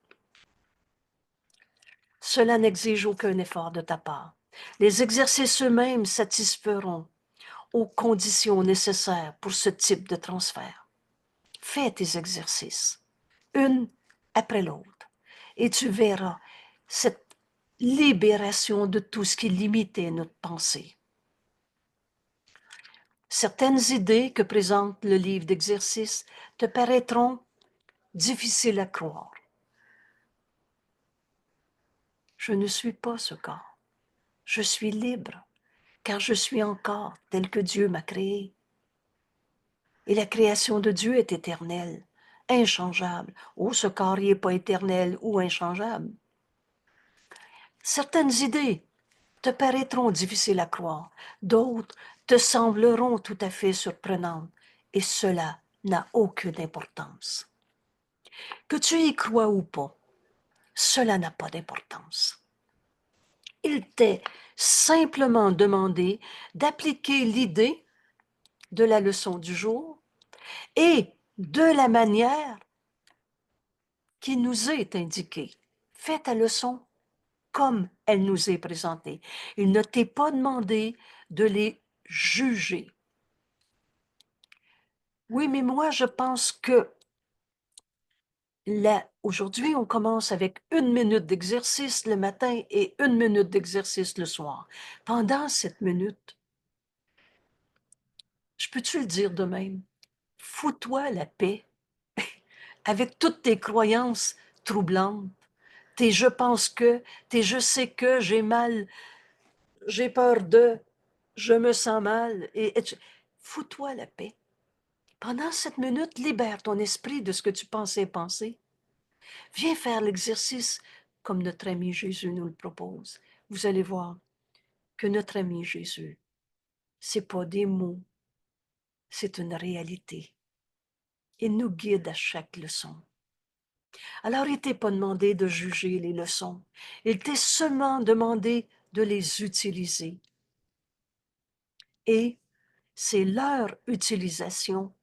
Cela n'exige aucun effort de ta part. Les exercices eux-mêmes satisferont aux conditions nécessaires pour ce type de transfert. Fais tes exercices, une après l'autre, et tu verras cette libération de tout ce qui limitait notre pensée. Certaines idées que présente le livre d'exercices te paraîtront difficiles à croire. Je ne suis pas ce corps. Je suis libre, car je suis encore tel que Dieu m'a créé. Et la création de Dieu est éternelle, inchangeable. Oh, ce corps n'est pas éternel ou inchangeable. Certaines idées te paraîtront difficiles à croire, d'autres te sembleront tout à fait surprenantes, et cela n'a aucune importance. Que tu y crois ou pas, cela n'a pas d'importance. Il t'est simplement demandé d'appliquer l'idée de la leçon du jour et de la manière qui nous est indiquée. Fais ta leçon comme elle nous est présentée. Il ne t'est pas demandé de les juger. Oui, mais moi, je pense que là, aujourd'hui, on commence avec 1 minute d'exercice le matin et 1 minute d'exercice le soir. Pendant cette minute, je peux-tu le dire de même? Fous-toi la paix avec toutes tes croyances troublantes, tes je pense que, tes je sais que, j'ai mal, j'ai peur de, je me sens mal. Fous-toi la paix. Pendant cette minute, libère ton esprit de ce que tu pensais penser. Viens faire l'exercice comme notre ami Jésus nous le propose. Vous allez voir que notre ami Jésus, c'est pas des mots, c'est une réalité. Il nous guide à chaque leçon. Alors, il t'est pas demandé de juger les leçons. Il t'est seulement demandé de les utiliser. Et c'est leur utilisation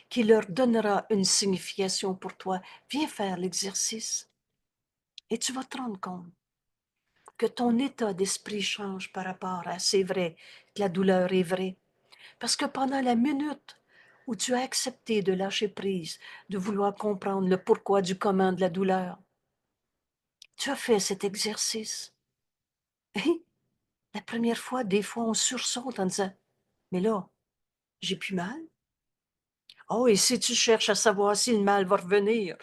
qui leur donnera une signification pour toi. Viens faire l'exercice et tu vas te rendre compte que ton état d'esprit change par rapport à c'est vrai que la douleur est vraie. Parce que pendant la minute où tu as accepté de lâcher prise, de vouloir comprendre le pourquoi du comment de la douleur, tu as fait cet exercice. Et la première fois, des fois, on sursaute en disant, mais là, j'ai plus mal. Oh, et si tu cherches à savoir si le mal va revenir,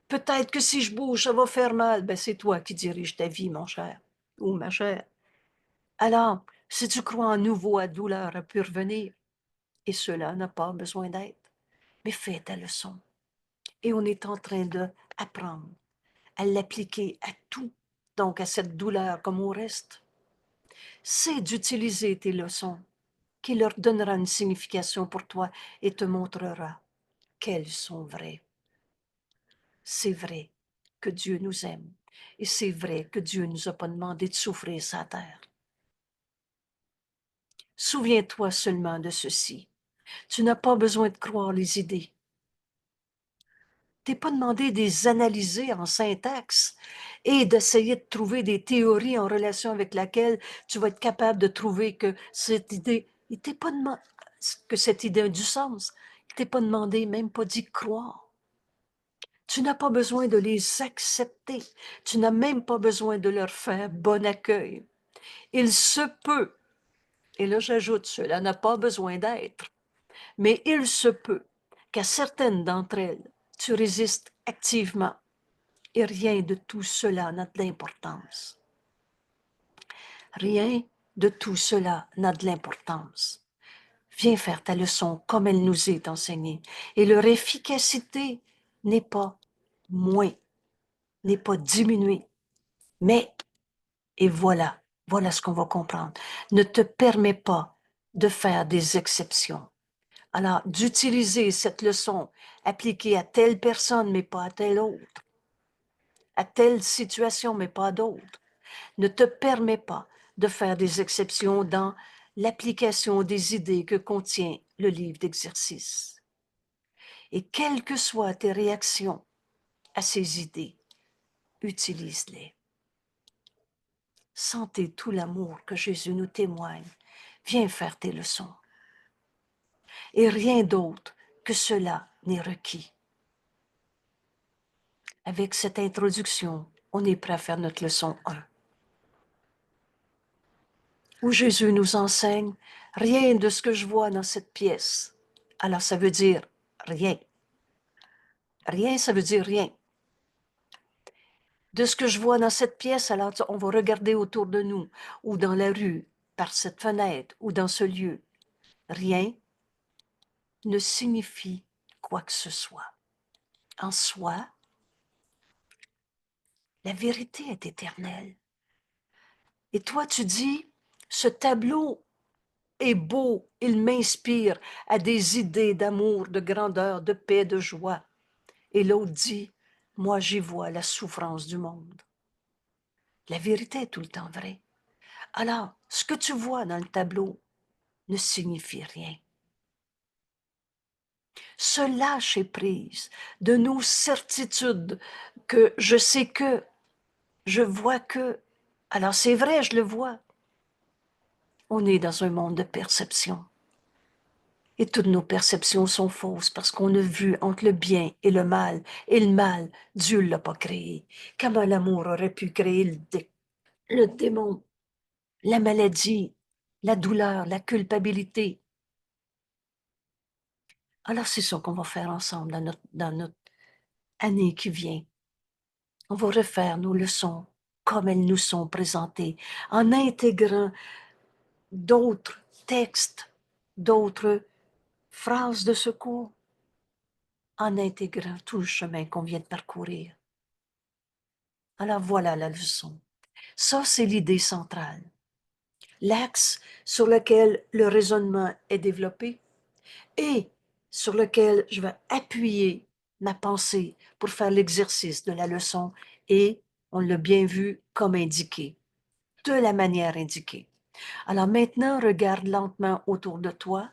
peut-être que si je bouge, ça va faire mal. Ben, c'est toi qui dirige ta vie, mon cher, ou ma chère. Alors, si tu crois en nouveau à douleur a pu revenir, et cela n'a pas besoin d'être, mais fais ta leçon. Et on est en train d'apprendre à l'appliquer à tout, donc à cette douleur comme au reste. C'est d'utiliser tes leçons qui leur donnera une signification pour toi et te montrera qu'elles sont vraies. C'est vrai que Dieu nous aime et c'est vrai que Dieu ne nous a pas demandé de souffrir sa terre. Souviens-toi seulement de ceci. Tu n'as pas besoin de croire les idées. Tu n'es pas demandé de les analyser en syntaxe et d'essayer de trouver des théories en relation avec laquelle tu vas être capable de trouver que cette idée, il t'est pas demandé que cette idée a du sens. Il t'est pas demandé, même pas d'y croire. Tu n'as pas besoin de les accepter. Tu n'as même pas besoin de leur faire bon accueil. Il se peut, et là j'ajoute, cela n'a pas besoin d'être, mais il se peut qu'à certaines d'entre elles, tu résistes activement et rien de tout cela n'a d'importance. Rien de tout cela n'a de l'importance. Viens faire ta leçon comme elle nous est enseignée. Et leur efficacité n'est pas moins, n'est pas diminuée. Mais, et voilà ce qu'on va comprendre, ne te permet pas de faire des exceptions. Alors, d'utiliser cette leçon appliquée à telle personne, mais pas à telle autre, à telle situation, mais pas à d'autres, ne te permet pas de faire des exceptions dans l'application des idées que contient le livre d'exercices. Et quelles que soient tes réactions à ces idées, utilise-les. Sentez tout l'amour que Jésus nous témoigne. Viens faire tes leçons. Et rien d'autre que cela n'est requis. Avec cette introduction, on est prêt à faire notre leçon 1. Où Jésus nous enseigne rien de ce que je vois dans cette pièce. Alors ça veut dire rien. Rien, ça veut dire rien. De ce que je vois dans cette pièce, alors on va regarder autour de nous, ou dans la rue, par cette fenêtre, ou dans ce lieu. Rien ne signifie quoi que ce soit. En soi, la vérité est éternelle. Et toi, tu dis, ce tableau est beau, il m'inspire à des idées d'amour, de grandeur, de paix, de joie. Et l'autre dit, moi j'y vois la souffrance du monde. La vérité est tout le temps vraie. Alors, ce que tu vois dans le tableau ne signifie rien. Se lâcher prise de nos certitudes que je sais que, je vois que, alors c'est vrai, je le vois. On est dans un monde de perception. Et toutes nos perceptions sont fausses parce qu'on a vu entre le bien et le mal. Et le mal, Dieu ne l'a pas créé. Comment l'amour aurait pu créer le démon, la maladie, la douleur, la culpabilité? Alors c'est ça qu'on va faire ensemble dans notre année qui vient. On va refaire nos leçons comme elles nous sont présentées, en intégrant d'autres textes, d'autres phrases de secours, en intégrant tout le chemin qu'on vient de parcourir. Alors voilà la leçon. Ça, c'est l'idée centrale. L'axe sur lequel le raisonnement est développé et sur lequel je vais appuyer ma pensée pour faire l'exercice de la leçon et, on l'a bien vu, comme indiqué, de la manière indiquée. Alors maintenant, regarde lentement autour de toi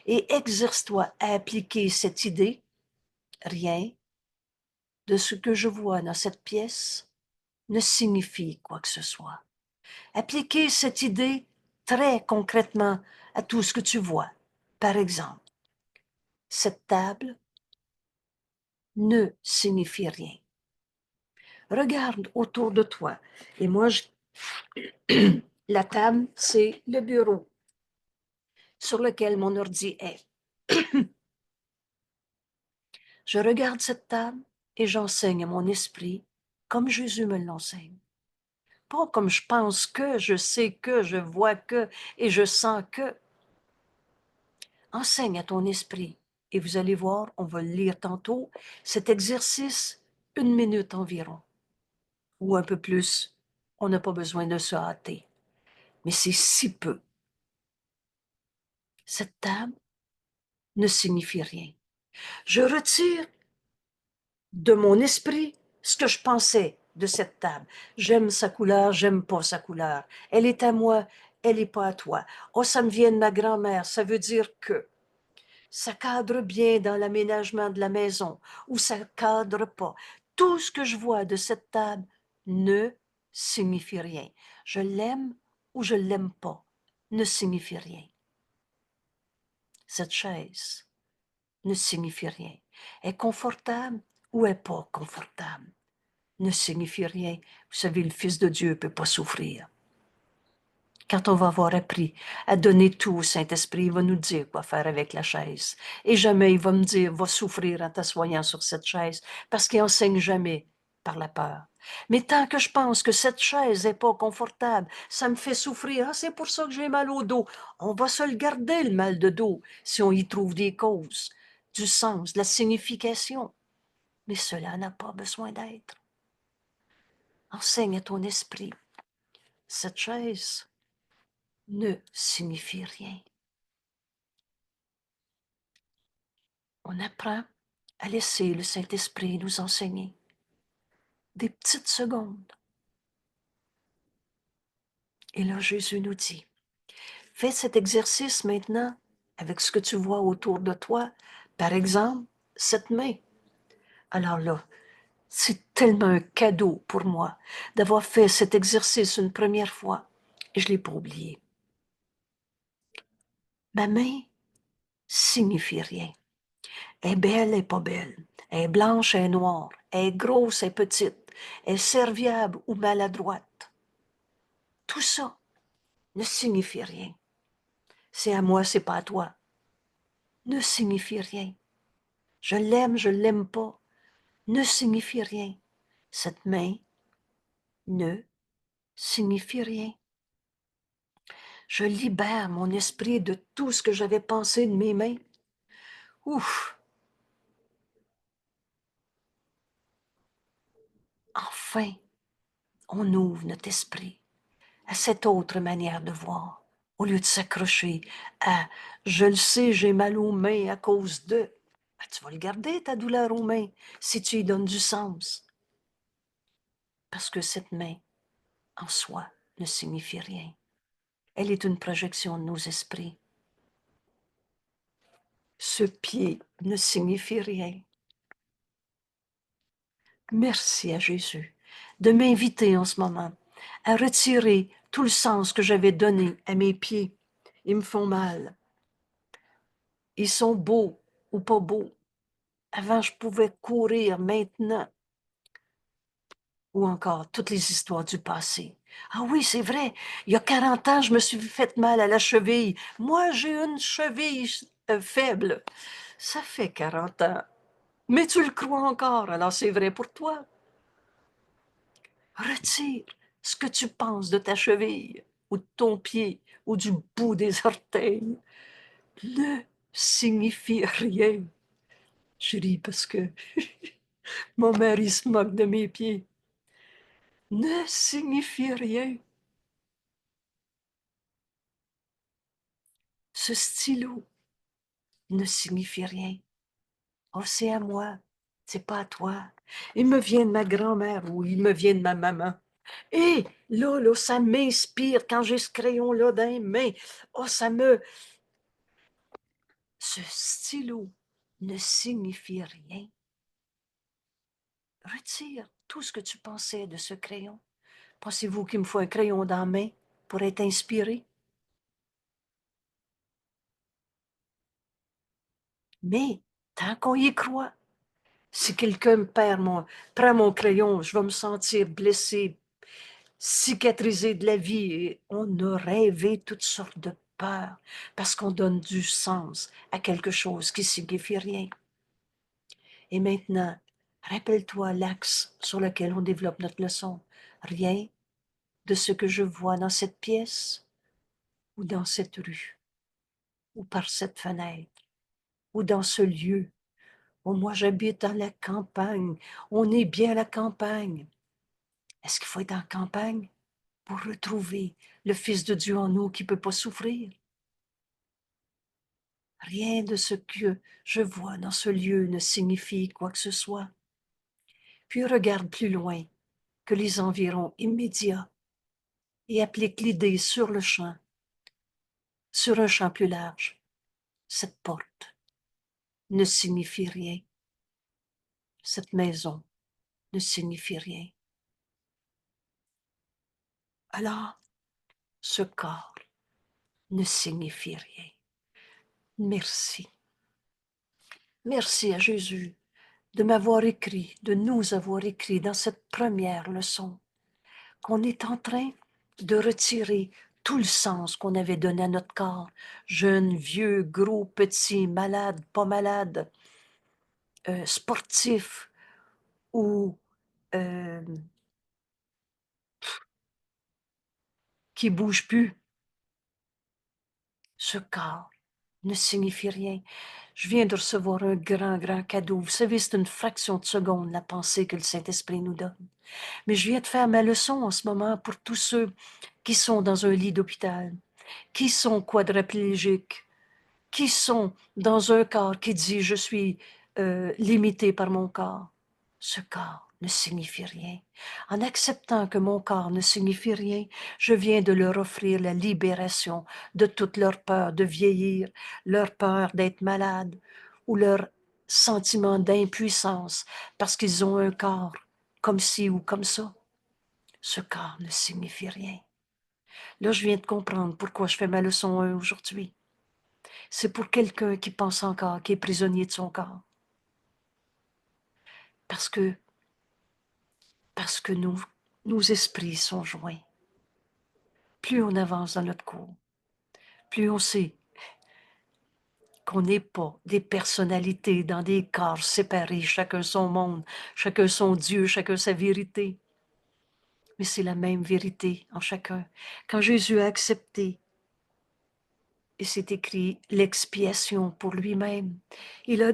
et exerce-toi à appliquer cette idée. Rien de ce que je vois dans cette pièce ne signifie quoi que ce soit. Appliquer cette idée très concrètement à tout ce que tu vois. Par exemple, cette table ne signifie rien. Regarde autour de toi. Et moi, la table, c'est le bureau sur lequel mon ordi est. Je regarde cette table et j'enseigne à mon esprit comme Jésus me l'enseigne. Pas comme je pense que, je sais que, je vois que et je sens que. Enseigne à ton esprit. Et vous allez voir, on va le lire tantôt, cet exercice, 1 minute environ, ou un peu plus. On n'a pas besoin de se hâter. Mais c'est si peu. Cette table ne signifie rien. Je retire de mon esprit ce que je pensais de cette table. J'aime sa couleur, j'aime pas sa couleur. Elle est à moi, elle n'est pas à toi. Oh, ça me vient de ma grand-mère, ça veut dire que ça cadre bien dans l'aménagement de la maison ou ça cadre pas. Tout ce que je vois de cette table ne signifie rien. Je l'aime ou je l'aime pas, ne signifie rien. Cette chaise ne signifie rien. Est confortable ou est pas confortable, ne signifie rien. Vous savez, le Fils de Dieu ne peut pas souffrir. Quand on va avoir appris à donner tout au Saint-Esprit, il va nous dire quoi faire avec la chaise. Et jamais il va me dire, va souffrir en t'assoyant sur cette chaise, parce qu'il enseigne jamais par la peur. Mais tant que je pense que cette chaise n'est pas confortable, ça me fait souffrir. Ah, c'est pour ça que j'ai mal au dos. On va se le garder, le mal de dos, si on y trouve des causes, du sens, de la signification. Mais cela n'a pas besoin d'être. Enseigne à ton esprit. Cette chaise ne signifie rien. On apprend à laisser le Saint-Esprit nous enseigner. Des petites secondes. Et là, Jésus nous dit, fais cet exercice maintenant avec ce que tu vois autour de toi. Par exemple, cette main. Alors là, c'est tellement un cadeau pour moi d'avoir fait cet exercice une première fois et je ne l'ai pas oublié. Ma main signifie rien. Elle est belle, elle n'est pas belle. Elle est blanche, elle est noire. Elle est grosse, elle est petite. Elle est serviable ou maladroite. Tout ça ne signifie rien. C'est à moi, c'est pas à toi. Ne signifie rien. Je l'aime pas. Ne signifie rien. Cette main ne signifie rien. Je libère mon esprit de tout ce que j'avais pensé de mes mains. Ouf! Enfin, on ouvre notre esprit à cette autre manière de voir. Au lieu de s'accrocher à je le sais, j'ai mal aux mains à cause de. Ben, tu vas le garder, ta douleur aux mains, si tu y donnes du sens. Parce que cette main, en soi, ne signifie rien. Elle est une projection de nos esprits. Ce pied ne signifie rien. Merci à Jésus de m'inviter en ce moment à retirer tout le sens que j'avais donné à mes pieds. Ils me font mal. Ils sont beaux ou pas beaux. Avant, je pouvais courir, maintenant. Ou encore toutes les histoires du passé. Ah oui, c'est vrai, il y a 40 ans, je me suis fait mal à la cheville. Moi, j'ai une cheville faible. Ça fait 40 ans. Mais tu le crois encore, alors c'est vrai pour toi. Retire ce que tu penses de ta cheville, ou de ton pied, ou du bout des orteils. Ne signifie rien. Je ris parce que mon mari se moque de mes pieds. Ne signifie rien. Ce stylo ne signifie rien. Oh, c'est à moi, c'est pas à toi. Il me vient de ma grand-mère ou il me vient de ma maman. Et là, ça m'inspire quand j'ai ce crayon-là dans les mains. Oh, ça me... Ce stylo ne signifie rien. Retire tout ce que tu pensais de ce crayon. Pensez-vous qu'il me faut un crayon dans la main pour être inspiré? Mais tant qu'on y croit, si quelqu'un me prend mon crayon, je vais me sentir blessé, cicatrisé de la vie et on a rêvé toutes sortes de peurs parce qu'on donne du sens à quelque chose qui signifie rien. Et maintenant, rappelle-toi l'axe sur lequel on développe notre leçon. Rien de ce que je vois dans cette pièce ou dans cette rue ou par cette fenêtre ou dans ce lieu. Oh, moi, j'habite à la campagne. On est bien à la campagne. Est-ce qu'il faut être en campagne pour retrouver le Fils de Dieu en nous qui ne peut pas souffrir? Rien de ce que je vois dans ce lieu ne signifie quoi que ce soit. Puis regarde plus loin que les environs immédiats et applique l'idée sur le champ, sur un champ plus large. Cette porte ne signifie rien. Cette maison ne signifie rien. Alors, ce corps ne signifie rien. Merci. Merci à Jésus de m'avoir écrit, de nous avoir écrit dans cette première leçon qu'on est en train de retirer tout le sens qu'on avait donné à notre corps, jeune, vieux, gros, petit, malade, pas malade, sportif ou qui bouge plus. Ce corps ne signifie rien. Je viens de recevoir un grand cadeau. Vous savez, c'est une fraction de seconde, la pensée que le Saint-Esprit nous donne. Mais je viens de faire ma leçon en ce moment pour tous ceux qui sont dans un lit d'hôpital, qui sont quadraplégiques, qui sont dans un corps qui dit « je suis limité par mon corps ». Ce corps ne signifie rien. En acceptant que mon corps ne signifie rien, je viens de leur offrir la libération de toute leur peur de vieillir, leur peur d'être malade ou leur sentiment d'impuissance parce qu'ils ont un corps comme ci ou comme ça. Ce corps ne signifie rien. Là, je viens de comprendre pourquoi je fais ma leçon 1 aujourd'hui. C'est pour quelqu'un qui pense encore, qui est prisonnier de son corps. Parce que nos esprits sont joints. Plus on avance dans notre cours, plus on sait qu'on n'est pas des personnalités dans des corps séparés, chacun son monde, chacun son Dieu, chacun sa vérité. Mais c'est la même vérité en chacun. Quand Jésus a accepté, et c'est écrit, l'expiation pour lui-même, il a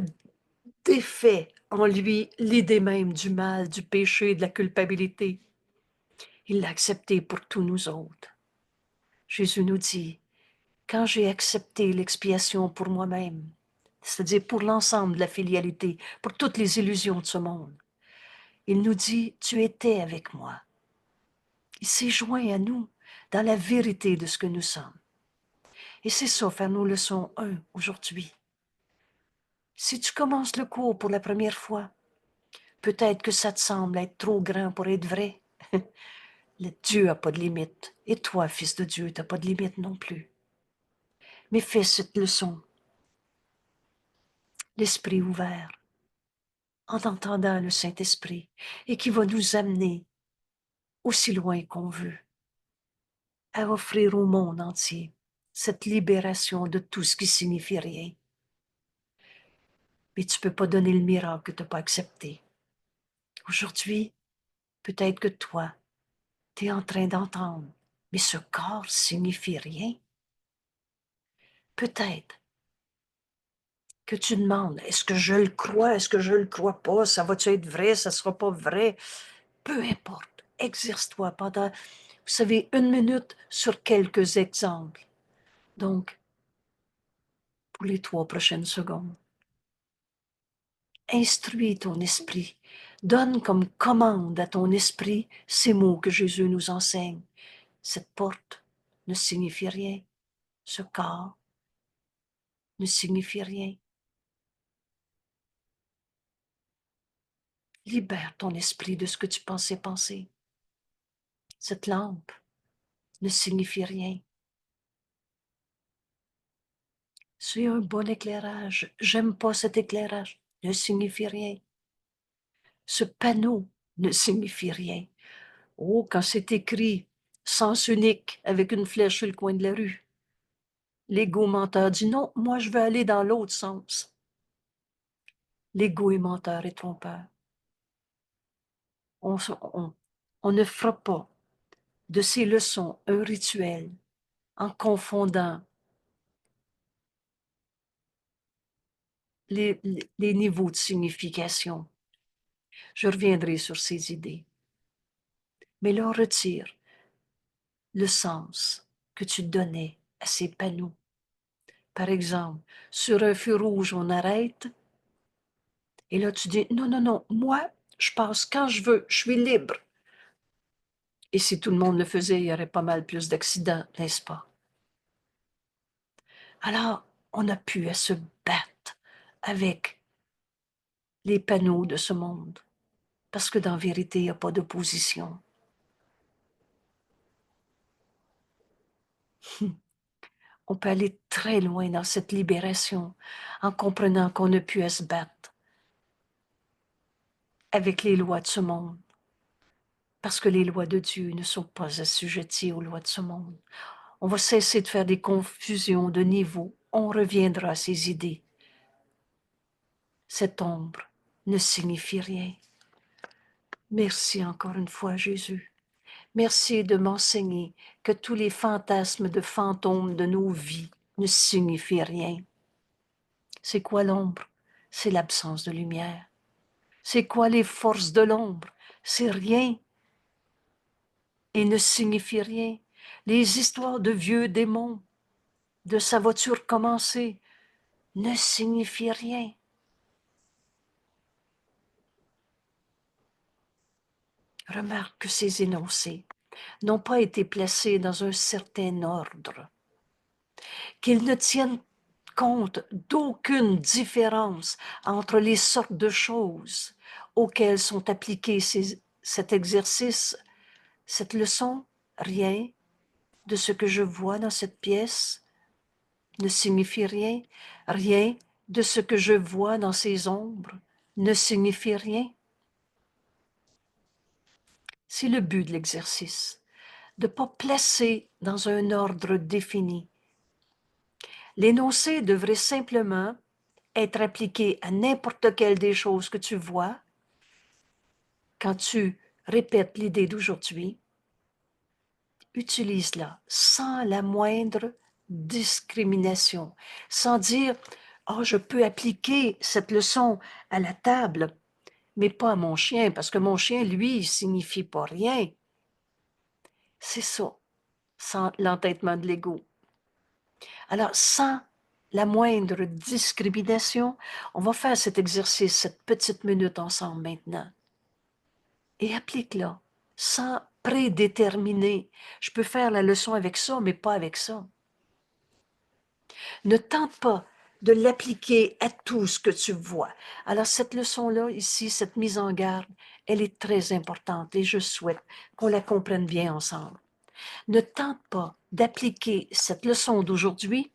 défait en lui l'idée même du mal, du péché, de la culpabilité. Il l'a accepté pour tous nous autres. Jésus nous dit, quand j'ai accepté l'expiation pour moi-même, c'est-à-dire pour l'ensemble de la filialité, pour toutes les illusions de ce monde, il nous dit, tu étais avec moi. Il s'est joint à nous dans la vérité de ce que nous sommes. Et c'est ça, faire nos leçons 1 aujourd'hui. Si tu commences le cours pour la première fois, peut-être que ça te semble être trop grand pour être vrai. Le Dieu n'a pas de limite. Et toi, fils de Dieu, tu n'as pas de limite non plus. Mais fais cette leçon, l'esprit ouvert, en entendant le Saint-Esprit, et qui va nous amener aussi loin qu'on veut, à offrir au monde entier cette libération de tout ce qui signifie rien. Mais tu ne peux pas donner le miracle que tu n'as pas accepté. Aujourd'hui, peut-être que toi, tu es en train d'entendre, mais ce corps signifie rien. Peut-être que tu demandes, est-ce que je le crois, est-ce que je le crois pas, ça va-tu être vrai, ça sera pas vrai? Peu importe, exerce-toi pendant, vous savez, 1 minute sur quelques exemples. Donc, pour les 3 prochaines secondes, instruis ton esprit. Donne comme commande à ton esprit ces mots que Jésus nous enseigne. Cette porte ne signifie rien. Ce corps ne signifie rien. Libère ton esprit de ce que tu pensais penser. Cette lampe ne signifie rien. C'est un bon éclairage. J'aime pas cet éclairage. Ne signifie rien. Ce panneau ne signifie rien. Oh, quand c'est écrit sens unique avec une flèche sur le coin de la rue, l'ego menteur dit non, moi je veux aller dans l'autre sens. L'ego est menteur et trompeur. On ne fera pas de ces leçons un rituel en confondant les niveaux de signification. Je reviendrai sur ces idées. Mais là, on retire le sens que tu donnais à ces panneaux. Par exemple, sur un feu rouge, on arrête. Et là, tu dis, non, non, non, moi, je passe quand je veux, je suis libre. Et si tout le monde le faisait, il y aurait pas mal plus d'accidents, n'est-ce pas? Alors, on a pu à se battre avec les panneaux de ce monde, parce que dans vérité, il n'y a pas d'opposition. On peut aller très loin dans cette libération en comprenant qu'on a pu à se battre avec les lois de ce monde, parce que les lois de Dieu ne sont pas assujetties aux lois de ce monde. On va cesser de faire des confusions de niveau. On reviendra à ces idées. Cette ombre ne signifie rien. Merci encore une fois, Jésus. Merci de m'enseigner que tous les fantasmes de fantômes de nos vies ne signifient rien. C'est quoi l'ombre? C'est l'absence de lumière. C'est quoi les forces de l'ombre? C'est rien et ne signifie rien. Les histoires de vieux démons, de sa voiture commencée, ne signifient rien. Remarque que ces énoncés n'ont pas été placés dans un certain ordre, qu'ils ne tiennent compte d'aucune différence entre les sortes de choses auxquelles sont appliqués cet exercice, cette leçon, rien de ce que je vois dans cette pièce ne signifie rien, rien de ce que je vois dans ces ombres ne signifie rien. C'est le but de l'exercice, de ne pas placer dans un ordre défini. L'énoncé devrait simplement être appliqué à n'importe quelle des choses que tu vois quand tu répètes l'idée d'aujourd'hui. Utilise-la sans la moindre discrimination, sans dire « Oh, je peux appliquer cette leçon à la table, mais pas à mon chien, parce que mon chien, lui, il signifie pas rien. » C'est ça, sans l'entêtement de l'ego. Alors, sans la moindre discrimination, on va faire cet exercice, cette petite minute ensemble maintenant. Et applique-la, sans prédéterminer. Je peux faire la leçon avec ça, mais pas avec ça. Ne tente pas de l'appliquer à tout ce que tu vois. Alors, cette leçon-là, ici, cette mise en garde, elle est très importante et je souhaite qu'on la comprenne bien ensemble. Ne tente pas d'appliquer cette leçon d'aujourd'hui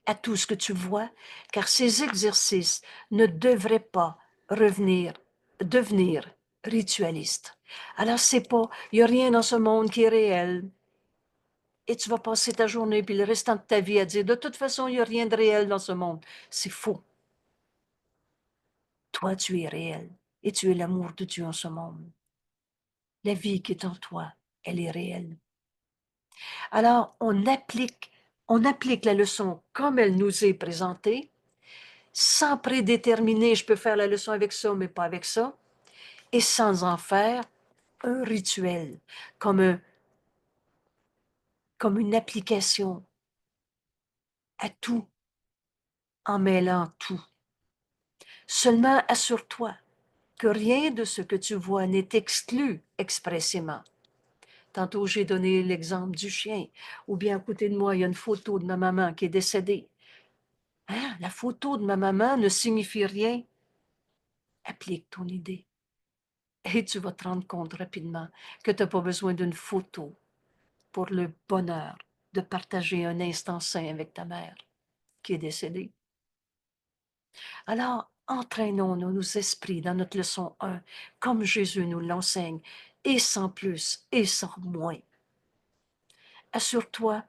à tout ce que tu vois, car ces exercices ne devraient pas devenir ritualistes. Alors, c'est pas, il n'y a rien dans ce monde qui est réel, et tu vas passer ta journée puis le restant de ta vie à dire, de toute façon, il n'y a rien de réel dans ce monde. C'est faux. Toi, tu es réel, et tu es l'amour de Dieu en ce monde. La vie qui est en toi, elle est réelle. Alors, on applique la leçon comme elle nous est présentée, sans prédéterminer, je peux faire la leçon avec ça, mais pas avec ça, et sans en faire un rituel, comme une application à tout, en mêlant tout. Seulement assure-toi que rien de ce que tu vois n'est exclu expressément. Tantôt, j'ai donné l'exemple du chien, ou bien à côté de moi, il y a une photo de ma maman qui est décédée. Hein? La photo de ma maman ne signifie rien. Applique ton idée. Et tu vas te rendre compte rapidement que tu n'as pas besoin d'une photo pour le bonheur de partager un instant sain avec ta mère qui est décédée. Alors, entraînons nos esprits dans notre leçon 1, comme Jésus nous l'enseigne, et sans plus et sans moins. Assure-toi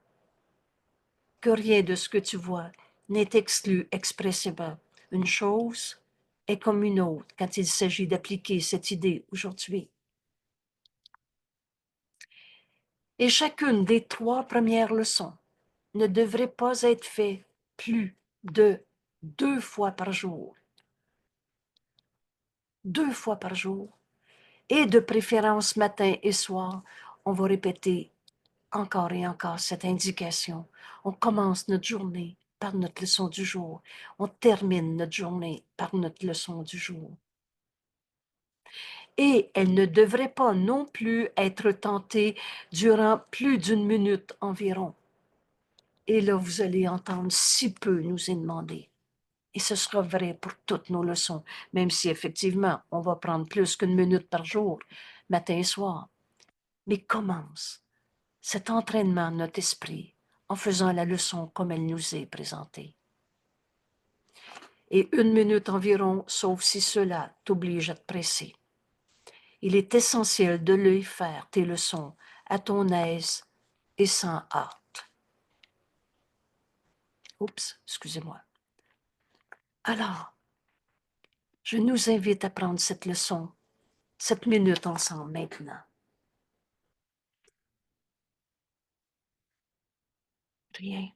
que rien de ce que tu vois n'est exclu expressément. Une chose est comme une autre quand il s'agit d'appliquer cette idée aujourd'hui. Et chacune des 3 premières leçons ne devrait pas être faite plus de 2 fois par jour. 2 fois par jour. Et de préférence matin et soir, on va répéter encore et encore cette indication. On commence notre journée par notre leçon du jour. On termine notre journée par notre leçon du jour. Et elle ne devrait pas non plus être tentée durant plus d'une minute environ. Et là, vous allez entendre si peu nous est demandé. Et ce sera vrai pour toutes nos leçons, même si effectivement, on va prendre plus qu'une minute par jour, matin et soir. Mais commence cet entraînement de notre esprit en faisant la leçon comme elle nous est présentée. Et 1 minute environ, sauf si cela t'oblige à te presser. Il est essentiel de les faire, tes leçons, à ton aise et sans hâte. Oups, excusez-moi. Alors, je nous invite à prendre cette leçon, cette minute ensemble maintenant. Rien,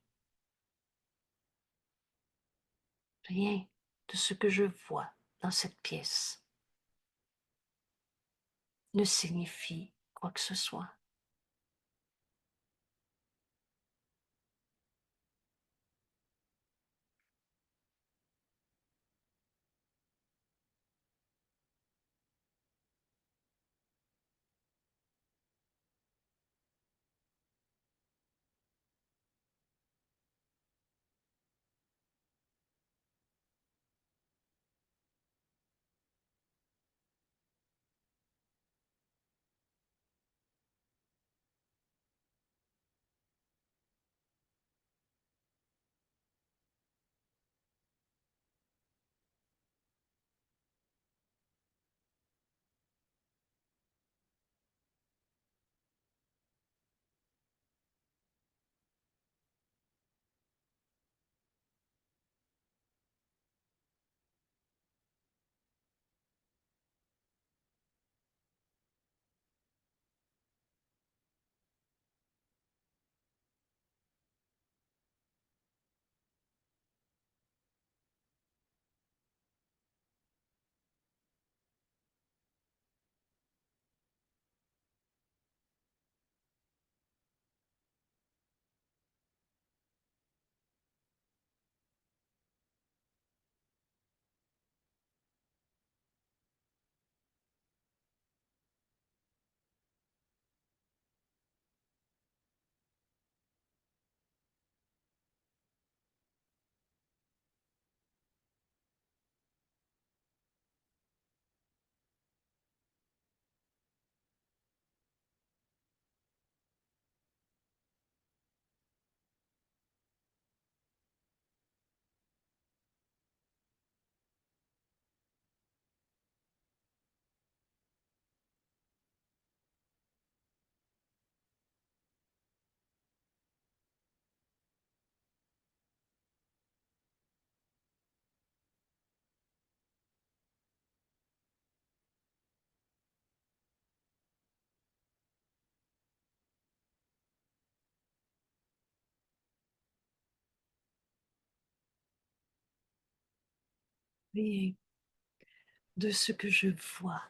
rien de ce que je vois dans cette pièce ne signifie quoi que ce soit. Rien de ce que je vois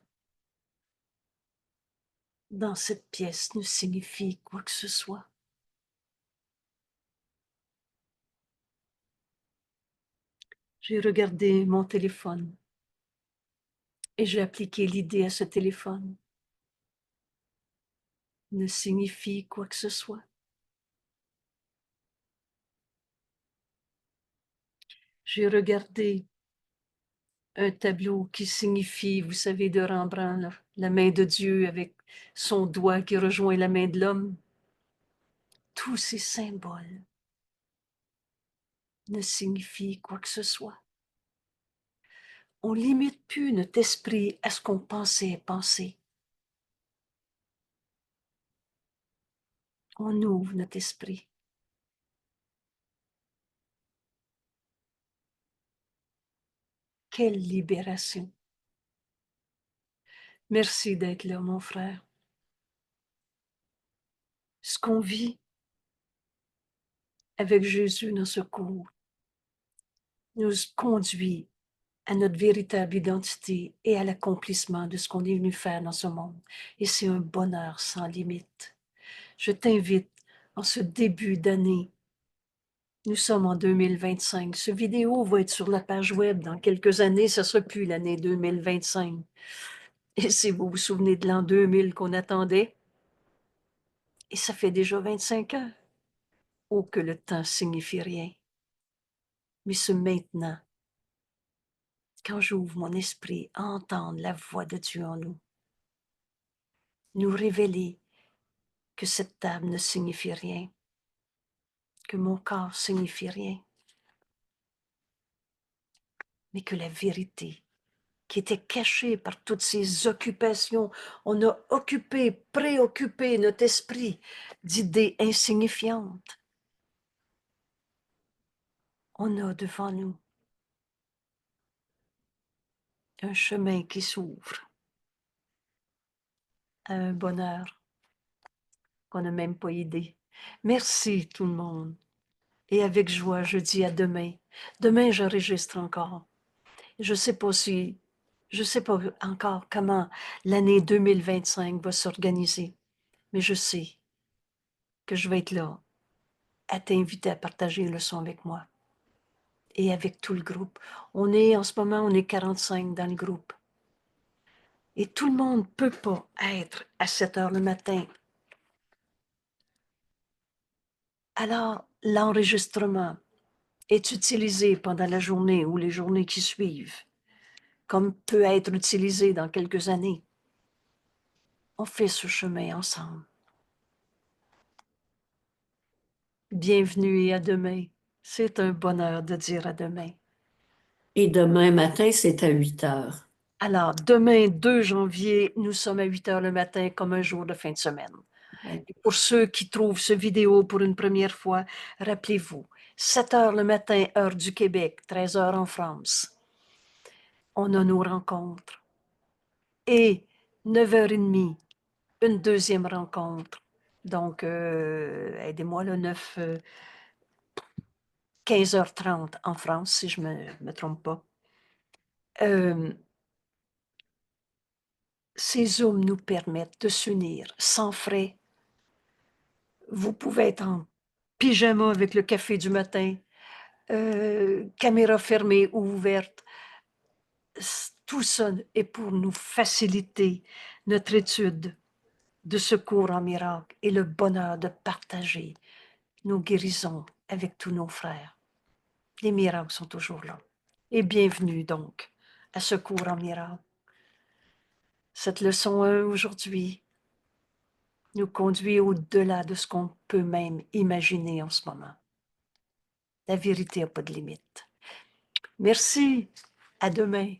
dans cette pièce ne signifie quoi que ce soit. J'ai regardé mon téléphone et j'ai appliqué l'idée à ce téléphone. Ne signifie quoi que ce soit. J'ai regardé un tableau qui signifie, vous savez, de Rembrandt, la main de Dieu avec son doigt qui rejoint la main de l'homme. Tous ces symboles ne signifient quoi que ce soit. On limite plus notre esprit à ce qu'on pensait penser. On ouvre notre esprit. Quelle libération! Merci d'être là, mon frère. Ce qu'on vit avec Jésus dans ce cours nous conduit à notre véritable identité et à l'accomplissement de ce qu'on est venu faire dans ce monde. Et c'est un bonheur sans limite. Je t'invite en ce début d'année. Nous sommes en 2025. Ce vidéo va être sur la page web dans quelques années. Ce ne sera plus l'année 2025. Et si vous vous souvenez de l'an 2000 qu'on attendait, et ça fait déjà 25 ans. Oh, que le temps signifie rien. Mais ce maintenant, quand j'ouvre mon esprit à entendre la voix de Dieu en nous, nous révéler que cette table ne signifie rien, que mon corps signifie rien, mais que la vérité qui était cachée par toutes ces occupations, on a occupé, préoccupé notre esprit d'idées insignifiantes. On a devant nous un chemin qui s'ouvre à un bonheur qu'on n'a même pas idée. Merci tout le monde. Et avec joie, je dis à demain. Demain, j'enregistre encore. Je sais pas je sais pas encore comment l'année 2025 va s'organiser, mais je sais que je vais être là à t'inviter à partager une leçon avec moi et avec tout le groupe. En ce moment, on est 45 dans le groupe. Et tout le monde ne peut pas être à 7 heures le matin. Alors, l'enregistrement est utilisé pendant la journée ou les journées qui suivent, comme peut être utilisé dans quelques années. On fait ce chemin ensemble. Bienvenue et à demain. C'est un bonheur de dire à demain. Et demain matin, c'est à 8 heures. Alors, demain, 2 janvier, nous sommes à 8 heures le matin comme un jour de fin de semaine. Ouais. Et pour ceux qui trouvent ce vidéo pour une première fois, rappelez-vous, 7 heures le matin, heure du Québec, 13 heures en France. On a nos rencontres. Et 9h30, une deuxième rencontre. Donc, aidez-moi le 9, 15h30 en France, si je me trompe pas. Ces Zooms nous permettent de s'unir sans frais. Vous pouvez être en pyjama avec le café du matin, caméra fermée ou ouverte. Tout ça est pour nous faciliter notre étude de ce cours en miracle et le bonheur de partager nos guérisons avec tous nos frères. Les miracles sont toujours là. Et bienvenue donc à ce cours en miracle. Cette leçon 1 aujourd'hui nous conduit au-delà de ce qu'on peut même imaginer en ce moment. La vérité n'a pas de limite. Merci. À demain.